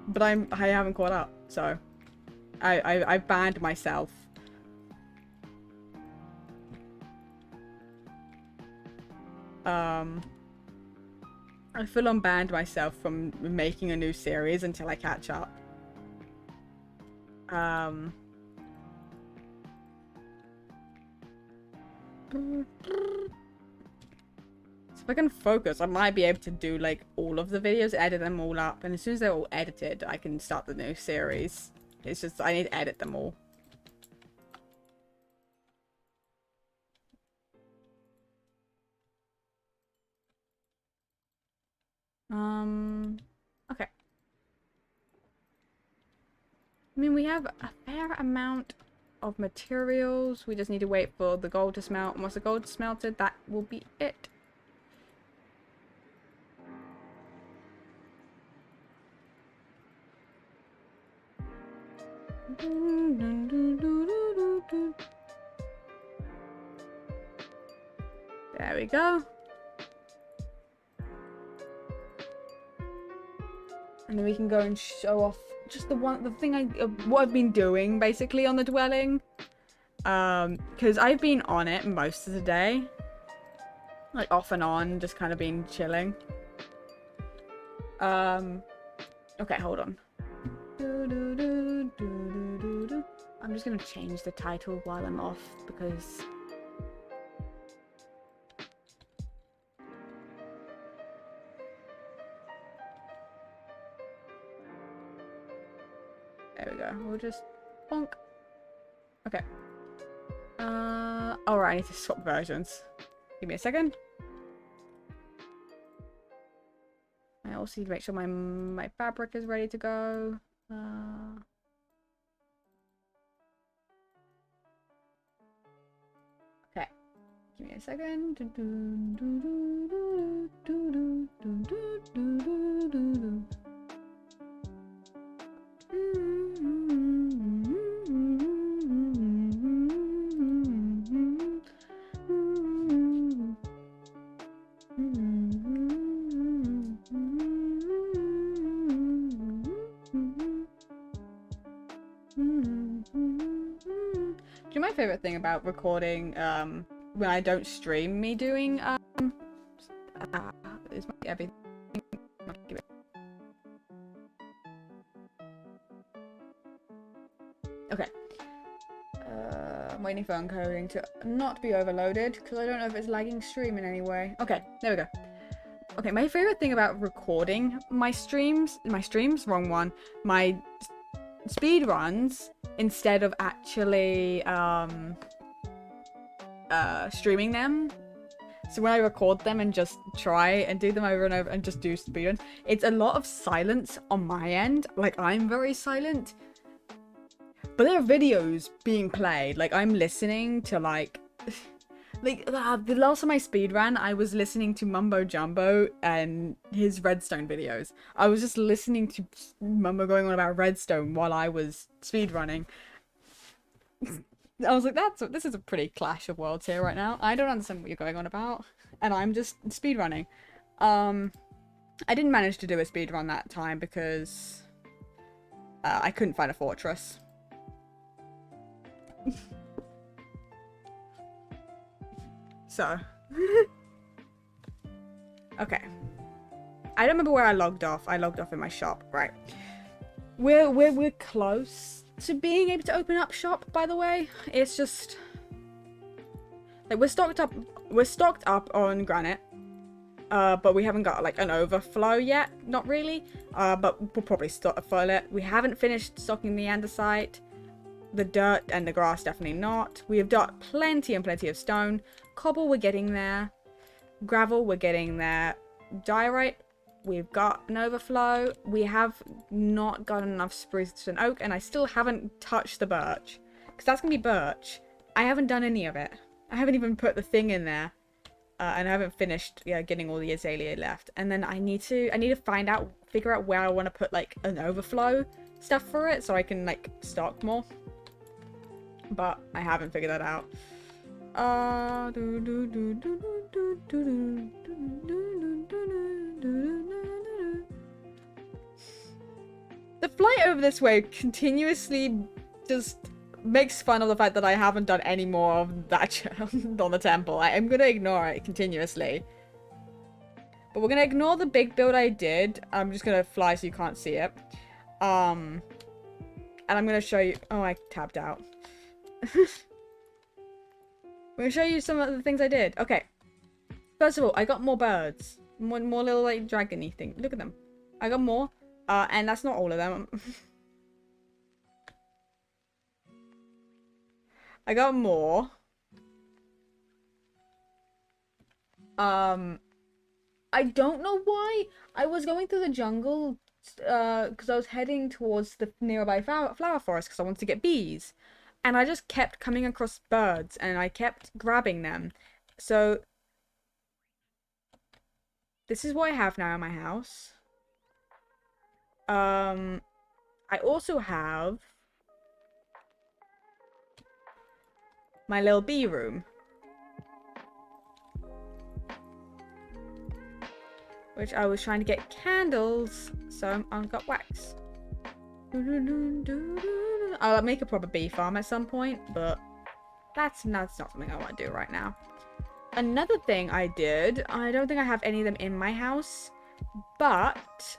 but I haven't caught up, so I banned myself. I full on banned myself from making a new series until I catch up. So if I can focus, I might be able to do like all of the videos, edit them all up, and as soon as they're all edited, I can start the new series. It's just I need to edit them all. Okay. I mean, we have a fair amount of materials. We just need to wait for the gold to smelt. And once the gold is smelted, that will be it. There we go. And then we can go and show off just the thing what I've been doing basically on the dwelling. Because I've been on it most of the day. Like off and on, just kind of been chilling. Okay, hold on. I'm just gonna change the title while I'm off because there we go. We'll just bonk. Okay. Alright, I need to swap versions. Give me a second. I also need to make sure my fabric is ready to go. Okay. Give me a second. My favorite thing about recording when I don't stream me doing is everything. Okay. I'm waiting for encoding to not be overloaded because I don't know if it's lagging stream in any way. Okay, there we go. Okay, my favorite thing about recording my streams, wrong one, my speed runs instead of actually streaming them. So when I record them and just try and do them over and over and just do speedrun, it's a lot of silence on my end. Like, I'm very silent. But there are videos being played. Like, I'm listening to, like... the last time I speedran, I was listening to Mumbo Jumbo and his Redstone videos. I was just listening to Mumbo going on about Redstone while I was speedrunning. I was like, this is a pretty clash of worlds here right now. I don't understand what you're going on about. And I'm just speedrunning. I didn't manage to do a speedrun that time because I couldn't find a fortress. So. Okay. I don't remember where I logged off. I logged off in my shop. Right. We're close to being able to open up shop, by the way. It's just like we're stocked up on granite. But we haven't got like an overflow yet. Not really. But we'll probably fill it. We haven't finished stocking the andesite. The dirt and the grass, definitely not. We have got plenty and plenty of stone. Cobble, we're getting there. Gravel, we're getting there. Diorite, we've got an overflow. We have not got enough spruce and oak, and I still haven't touched the birch. Because that's going to be birch. I haven't done any of it. I haven't even put the thing in there. And I haven't finished getting all the azalea left. And then I need to figure out where I want to put like an overflow stuff for it so I can like stock more. But I haven't figured that out. The flight over this way continuously just makes fun of the fact that I haven't done any more of that on the temple. I'm gonna ignore it continuously. But we're gonna ignore the big build I did. I'm just gonna fly so you can't see it. And I'm gonna show you. Oh, I tabbed out. I'm gonna show you some of the things I did. Okay. First of all, I got more birds. More little like dragony thing. Look at them. I got more. And that's not all of them. I got more. I don't know why. I was going through the jungle because I was heading towards the nearby flower forest because I wanted to get bees. And I just kept coming across birds and I kept grabbing them. So this is what I have now in my house. I also have my little bee room, which I was trying to get candles, so I've got wax. I'll make a proper bee farm at some point, but that's not something I want to do right now. Another thing I did, I don't think I have any of them in my house, but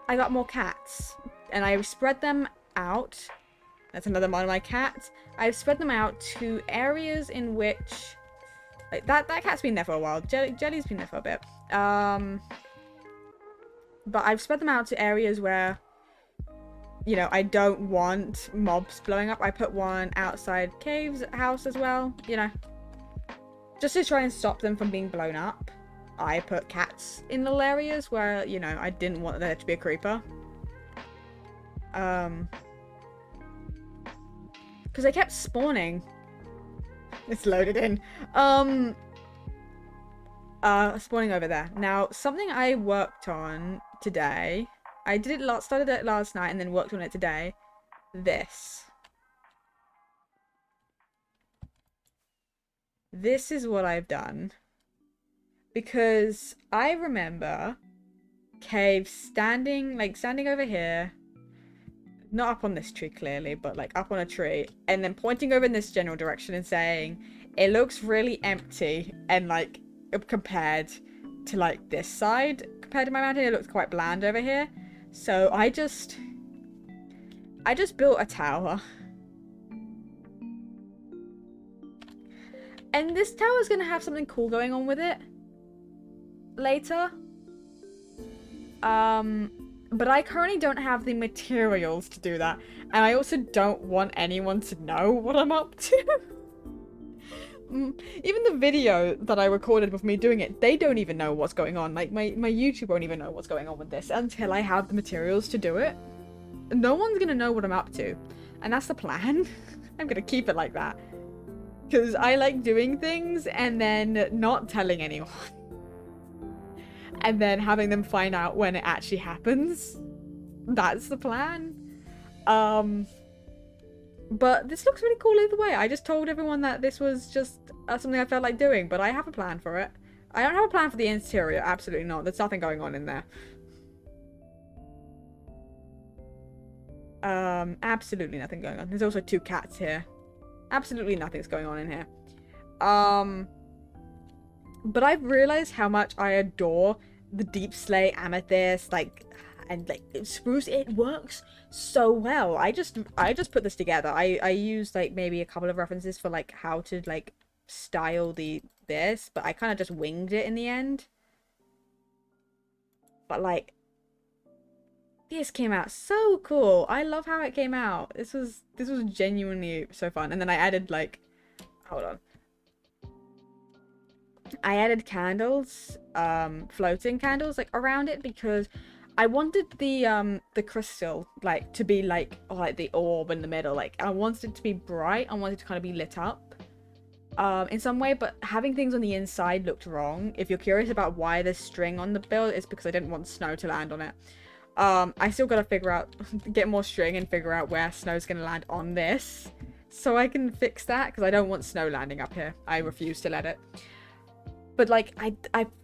I got more cats, and I spread them out. That's another one of my cats. I've spread them out to areas in which, like that cat's been there for a while. Jelly's been there for a bit. But I've spread them out to areas where, you know, I don't want mobs blowing up. I put one outside Cave's house as well, you know, just to try and stop them from being blown up. I put cats in little areas where, you know, I didn't want there to be a creeper. Because they kept spawning. It's loaded in. Spawning over there. Now, something I worked on today. I did it started it last night and then worked on it today. This. This is what I've done. Because I remember Cave standing over here. Not up on this tree, clearly, but, like, up on a tree. And then pointing over in this general direction and saying, it looks really empty. And, like, compared to, like, this side. Compared to my mountain, it looks quite bland over here. So, I just built a tower. And this tower is going to have something cool going on with it. Later. But I currently don't have the materials to do that. And I also don't want anyone to know what I'm up to. Even the video that I recorded with me doing it, they don't even know what's going on. Like, my YouTube won't even know what's going on with this until I have the materials to do it. No one's gonna know what I'm up to. And that's the plan. I'm gonna keep it like that. Because I like doing things and then not telling anyone. And then having them find out when it actually happens. That's the plan. But this looks really cool either way. I just told everyone that this was just something I felt like doing, but I have a plan for it. I don't have a plan for the interior, absolutely not. There's nothing going on in there. Absolutely nothing going on. There's also 2 cats here. Absolutely nothing's going on in here. But I've realized how much I adore the deep slate amethyst, and spruce. It works so well. I just put this together. I used like maybe a couple of references for like how to like style this, but I kind of just winged it in the end. But like, This came out so cool. I love how it came out. This was genuinely so fun. And then I added like, hold on. I added candles, floating candles like around it because I wanted the crystal like to be like, oh, like the orb in the middle. Like I wanted it to be bright. I wanted it to kind of be lit up in some way, but having things on the inside looked wrong. If you're curious about why there's string on the build, it's because I didn't want snow to land on it. I still gotta figure out, get more string and figure out where snow's gonna land on this so I can fix that because I don't want snow landing up here. I refuse to let it. But like I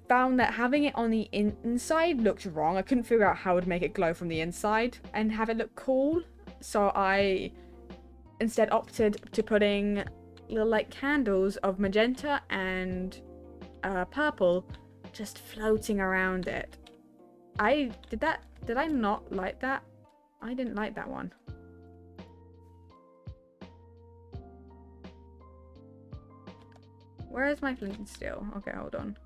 found that having it on the inside looked wrong. I couldn't figure out how I would make it glow from the inside and have it look cool. So I instead opted to putting little like candles of magenta and purple just floating around it. Did I not like that? I didn't like that one. Where is my flint and steel? Okay, hold on.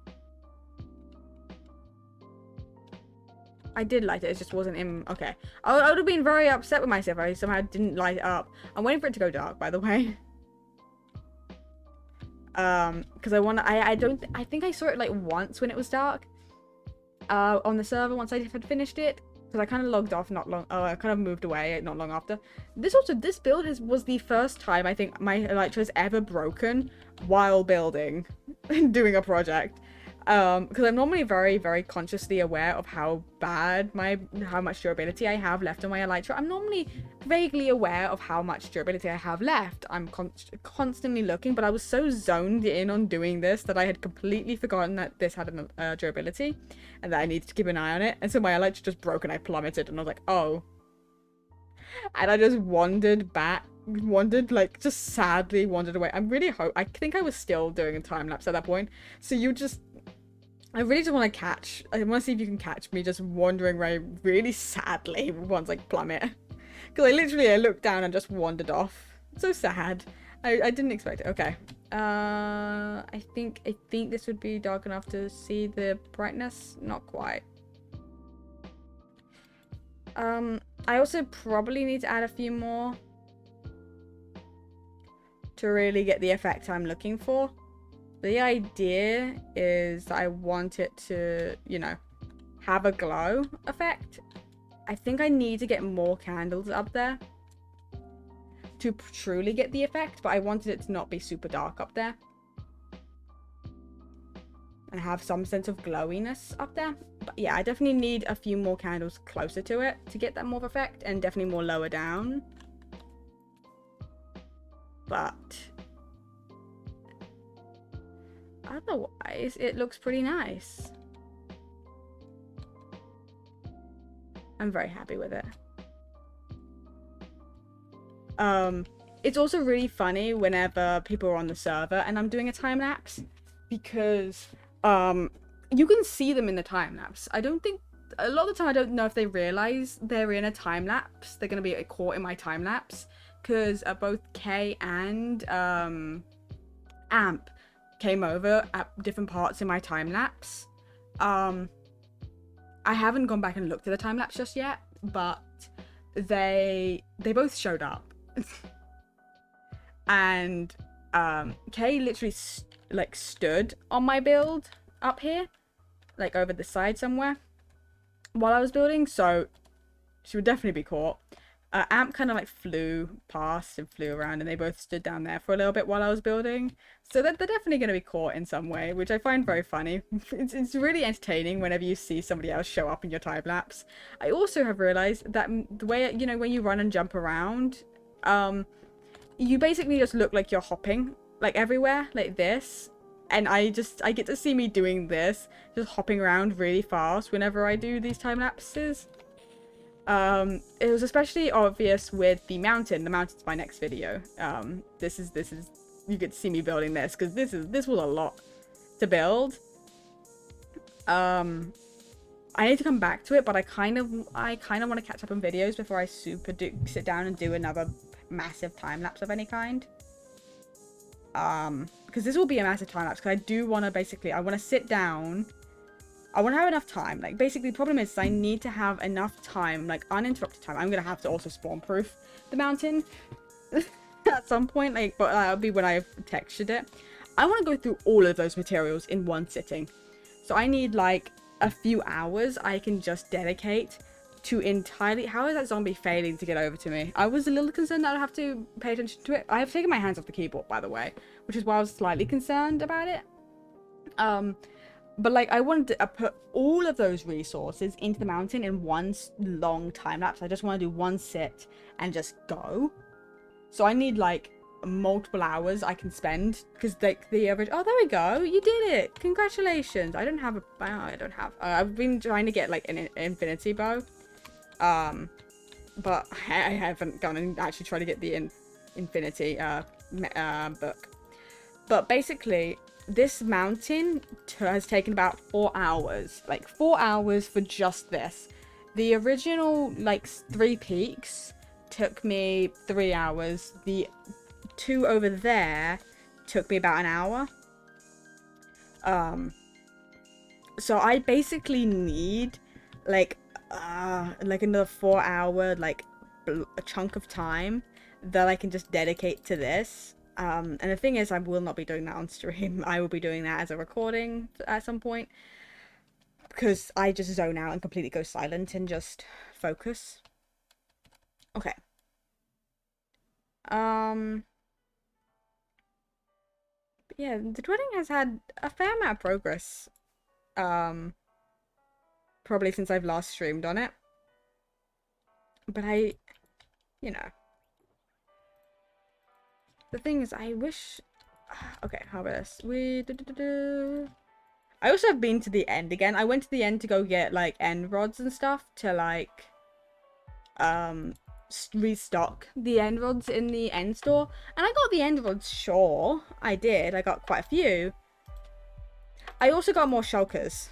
I did light it, it just wasn't in... Okay. I would have been very upset with myself if I somehow didn't light it up. I'm waiting for it to go dark, by the way. Because I think I saw it like once when it was dark. On the server once I had finished it. Because I kind of logged off I kind of moved away not long after. This build was the first time I think my elytra has ever broken while building and doing a project. Because I'm normally very, very consciously aware of how much durability I have left on my elytra. I'm normally vaguely aware of how much durability I have left. I'm constantly looking, but I was so zoned in on doing this that I had completely forgotten that this had a durability and that I needed to keep an eye on it. And so my elytra just broke and I plummeted and I was like, oh. And I just wandered like just sadly wandered away. I think I was still doing a time lapse at that point. So I really just want to see if you can catch me just wandering away really sadly once I plummet. Because I looked down and just wandered off. So sad. I didn't expect it. Okay. I think this would be dark enough to see the brightness. Not quite. I also probably need to add a few more to really get the effect I'm looking for. The idea is that I want it to, you know, have a glow effect. I think I need to get more candles up there to truly get the effect, but I wanted it to not be super dark up there. And have some sense of glowiness up there. But yeah, I definitely need a few more candles closer to it to get that more effect, and definitely more lower down. But otherwise, it looks pretty nice. I'm very happy with it. It's also really funny whenever people are on the server and I'm doing a time lapse, because you can see them in the time lapse. I don't think a lot of the time I don't know if they realize they're in a time lapse. They're gonna be caught in my time lapse because both Kay and Amp came over at different parts in my time lapse. I haven't gone back and looked at the time lapse just yet, but they both showed up. And Kay literally stood on my build up here, like over the side somewhere while I was building, so she would definitely be caught. Amp kind of like flew past and flew around, and they both stood down there for a little bit while I was building. So they're definitely going to be caught in some way, which I find very funny. It's really entertaining whenever you see somebody else show up in your time lapse. I also have realized that the way, you know, when you run and jump around, you basically just look like you're hopping like everywhere like this. And I get to see me doing this, just hopping around really fast whenever I do these time lapses. It was especially obvious with the mountain. The mountain's my next video. This is you get to see me building this because this was a lot to build. I need to come back to it, but I kind of want to catch up on videos before I sit down and do another massive time lapse of any kind. Because this will be a massive time lapse because I do want to I want to sit down I want to have enough time. Like, basically, the problem is I need to have enough time, like, uninterrupted time. I'm going to have to also spawn-proof the mountain at some point, like, but that'll be when I've textured it. I want to go through all of those materials in one sitting. So I need, like, a few hours I can just dedicate to entirely... How is that zombie failing to get over to me? I was a little concerned that I'd have to pay attention to it. I have taken my hands off the keyboard, by the way, which is why I was slightly concerned about it. But, like, I wanted to put all of those resources into the mountain in one long time lapse. I just want to do one sit and just go. So I need, like, multiple hours I can spend. Because, like, the average... Oh, there we go. You did it. Congratulations. I don't have a... I don't have... I've been trying to get, like, an infinity bow. But I haven't gone and actually tried to get the infinity book. But basically... This mountain has taken about 4 hours. Like, 4 hours for just this. The original, like, 3 peaks took me 3 hours. The 2 over there took me about an hour. So I basically need, like another 4 hour, like, a chunk of time that I can just dedicate to this. And the thing is, I will not be doing that on stream. I will be doing that as a recording at some point. Because I just zone out and completely go silent and just focus. Okay. But yeah, the dwelling has had a fair amount of progress. Probably since I've last streamed on it. But you know. The thing is, I wish... Okay, how about this? I also have been to the end again. I went to the end to go get, like, end rods and stuff to, like, restock the end rods in the end store. And I got the end rods, sure. I did. I got quite a few. I also got more shulkers.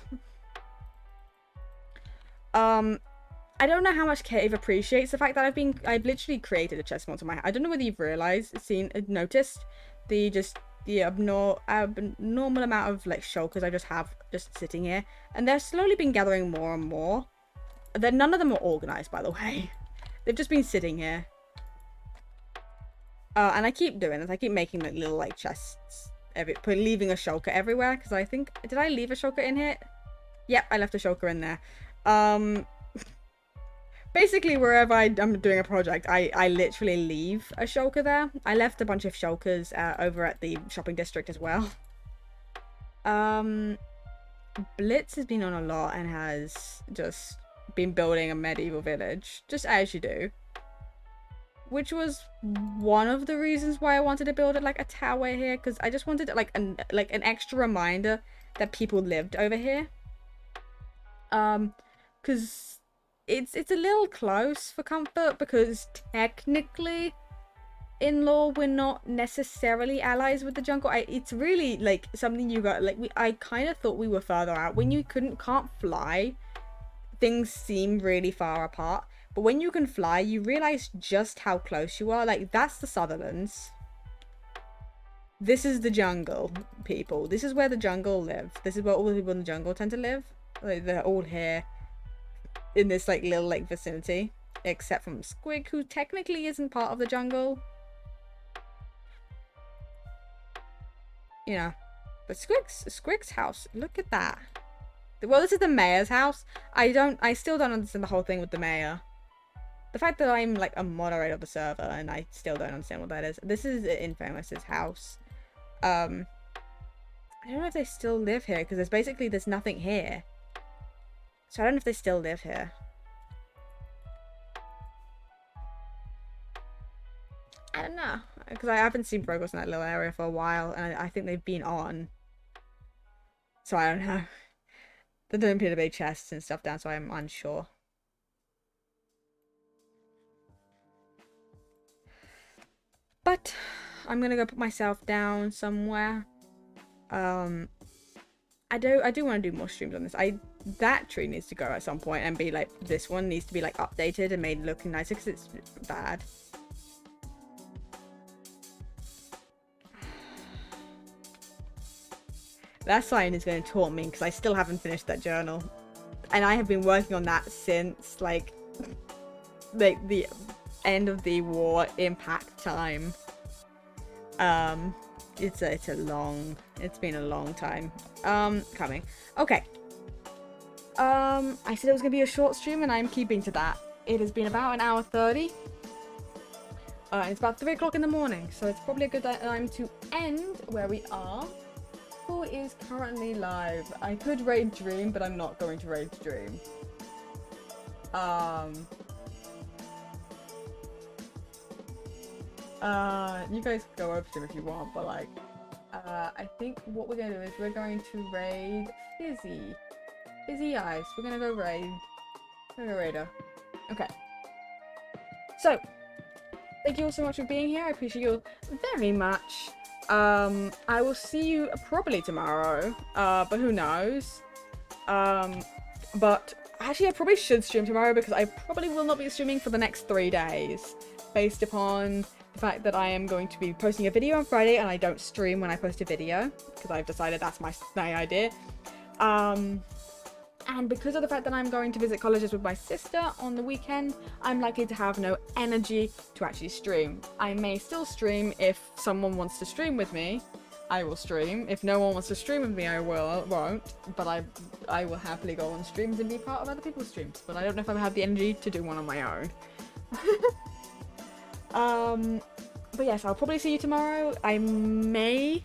I don't know how much Cave appreciates the fact that I've literally created a chest monster on my... I don't know whether you've noticed the abnormal amount of, like, shulkers I just have just sitting here. And they've slowly been gathering more and more. None of them are organized, by the way. They've just been sitting here. And I keep doing this. I keep making, like, little, like, chests. Leaving a shulker everywhere. Because I think... Did I leave a shulker in here? Yep, I left a shulker in there. Basically, wherever I'm doing a project, I literally leave a shulker there. I left a bunch of shulkers over at the shopping district as well. Blitz has been on a lot and has just been building a medieval village, just as you do. Which was one of the reasons why I wanted to build like a tower here, because I just wanted like an extra reminder that people lived over here. Because it's a little close for comfort, because technically in lore we're not necessarily allies with the jungle. It's really like something you got, like, I kind of thought we were further out. When you can't fly, things seem really far apart, but when you can fly you realize just how close you are. Like, that's the Sutherlands. This is the jungle, people. This is where the jungle live. This is where all the people in the jungle tend to live. Like, they're all here in this, like, little, like, vicinity, except from Squig, who technically isn't part of the jungle. You know, but Squig's house, look at that. Well, this is the mayor's house. I still don't understand the whole thing with the mayor. The fact that I'm, like, a moderator of the server and I still don't understand what that is. This is Infamous's house. I don't know if they still live here, because there's nothing here. So I don't know if they still live here. I don't know, because I haven't seen progress in that little area for a while, and I think they've been on. So I don't know. There don't appear to be chests and stuff down, so I'm unsure. But I'm gonna go put myself down somewhere. I do want to do more streams on this. That tree needs to go at some point and be like, this one needs to be like updated and made looking nicer, because it's bad. That sign is going to taunt me because I still haven't finished that journal. And I have been working on that since, like the end of the war impact time. It's been a long time coming. Okay. I said it was gonna be a short stream and I'm keeping to that. It has been about an hour 30. It's about 3 o'clock in the morning, so it's probably a good time to end where we are. Who is currently live? I could raid Dream, but I'm not going to raid Dream. You guys can go over to him if you want, but like, I think what we're gonna do is we're going to raid Fizzy Ice. We're gonna go raid. We're gonna raid her. Okay. So, thank you all so much for being here. I appreciate you all very much. I will see you probably tomorrow, but who knows? But actually I probably should stream tomorrow because I probably will not be streaming for the next 3 days, based upon the fact that I am going to be posting a video on Friday and I don't stream when I post a video because I've decided that's my idea. And because of the fact that I'm going to visit colleges with my sister on the weekend, I'm likely to have no energy to actually stream. I may still stream if someone wants to stream with me. I will stream. If no one wants to stream with me, I won't. But I will happily go on streams and be part of other people's streams. But I don't know if I have the energy to do one on my own. But yes, I'll probably see you tomorrow. I may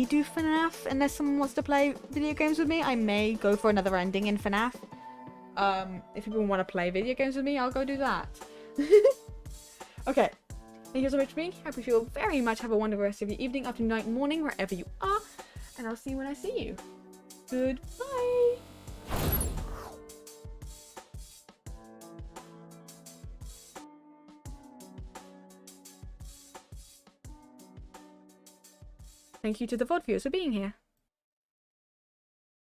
do FNAF unless someone wants to play video games with me. I may go for another ending in FNAF. If people want to play video games with me, I'll go do that. Okay. Thank you so much for being here. I appreciate you all very much. Have a wonderful rest of your evening, afternoon, night, morning, wherever you are. And I'll see you when I see you. Goodbye. Thank you to the VOD viewers for being here.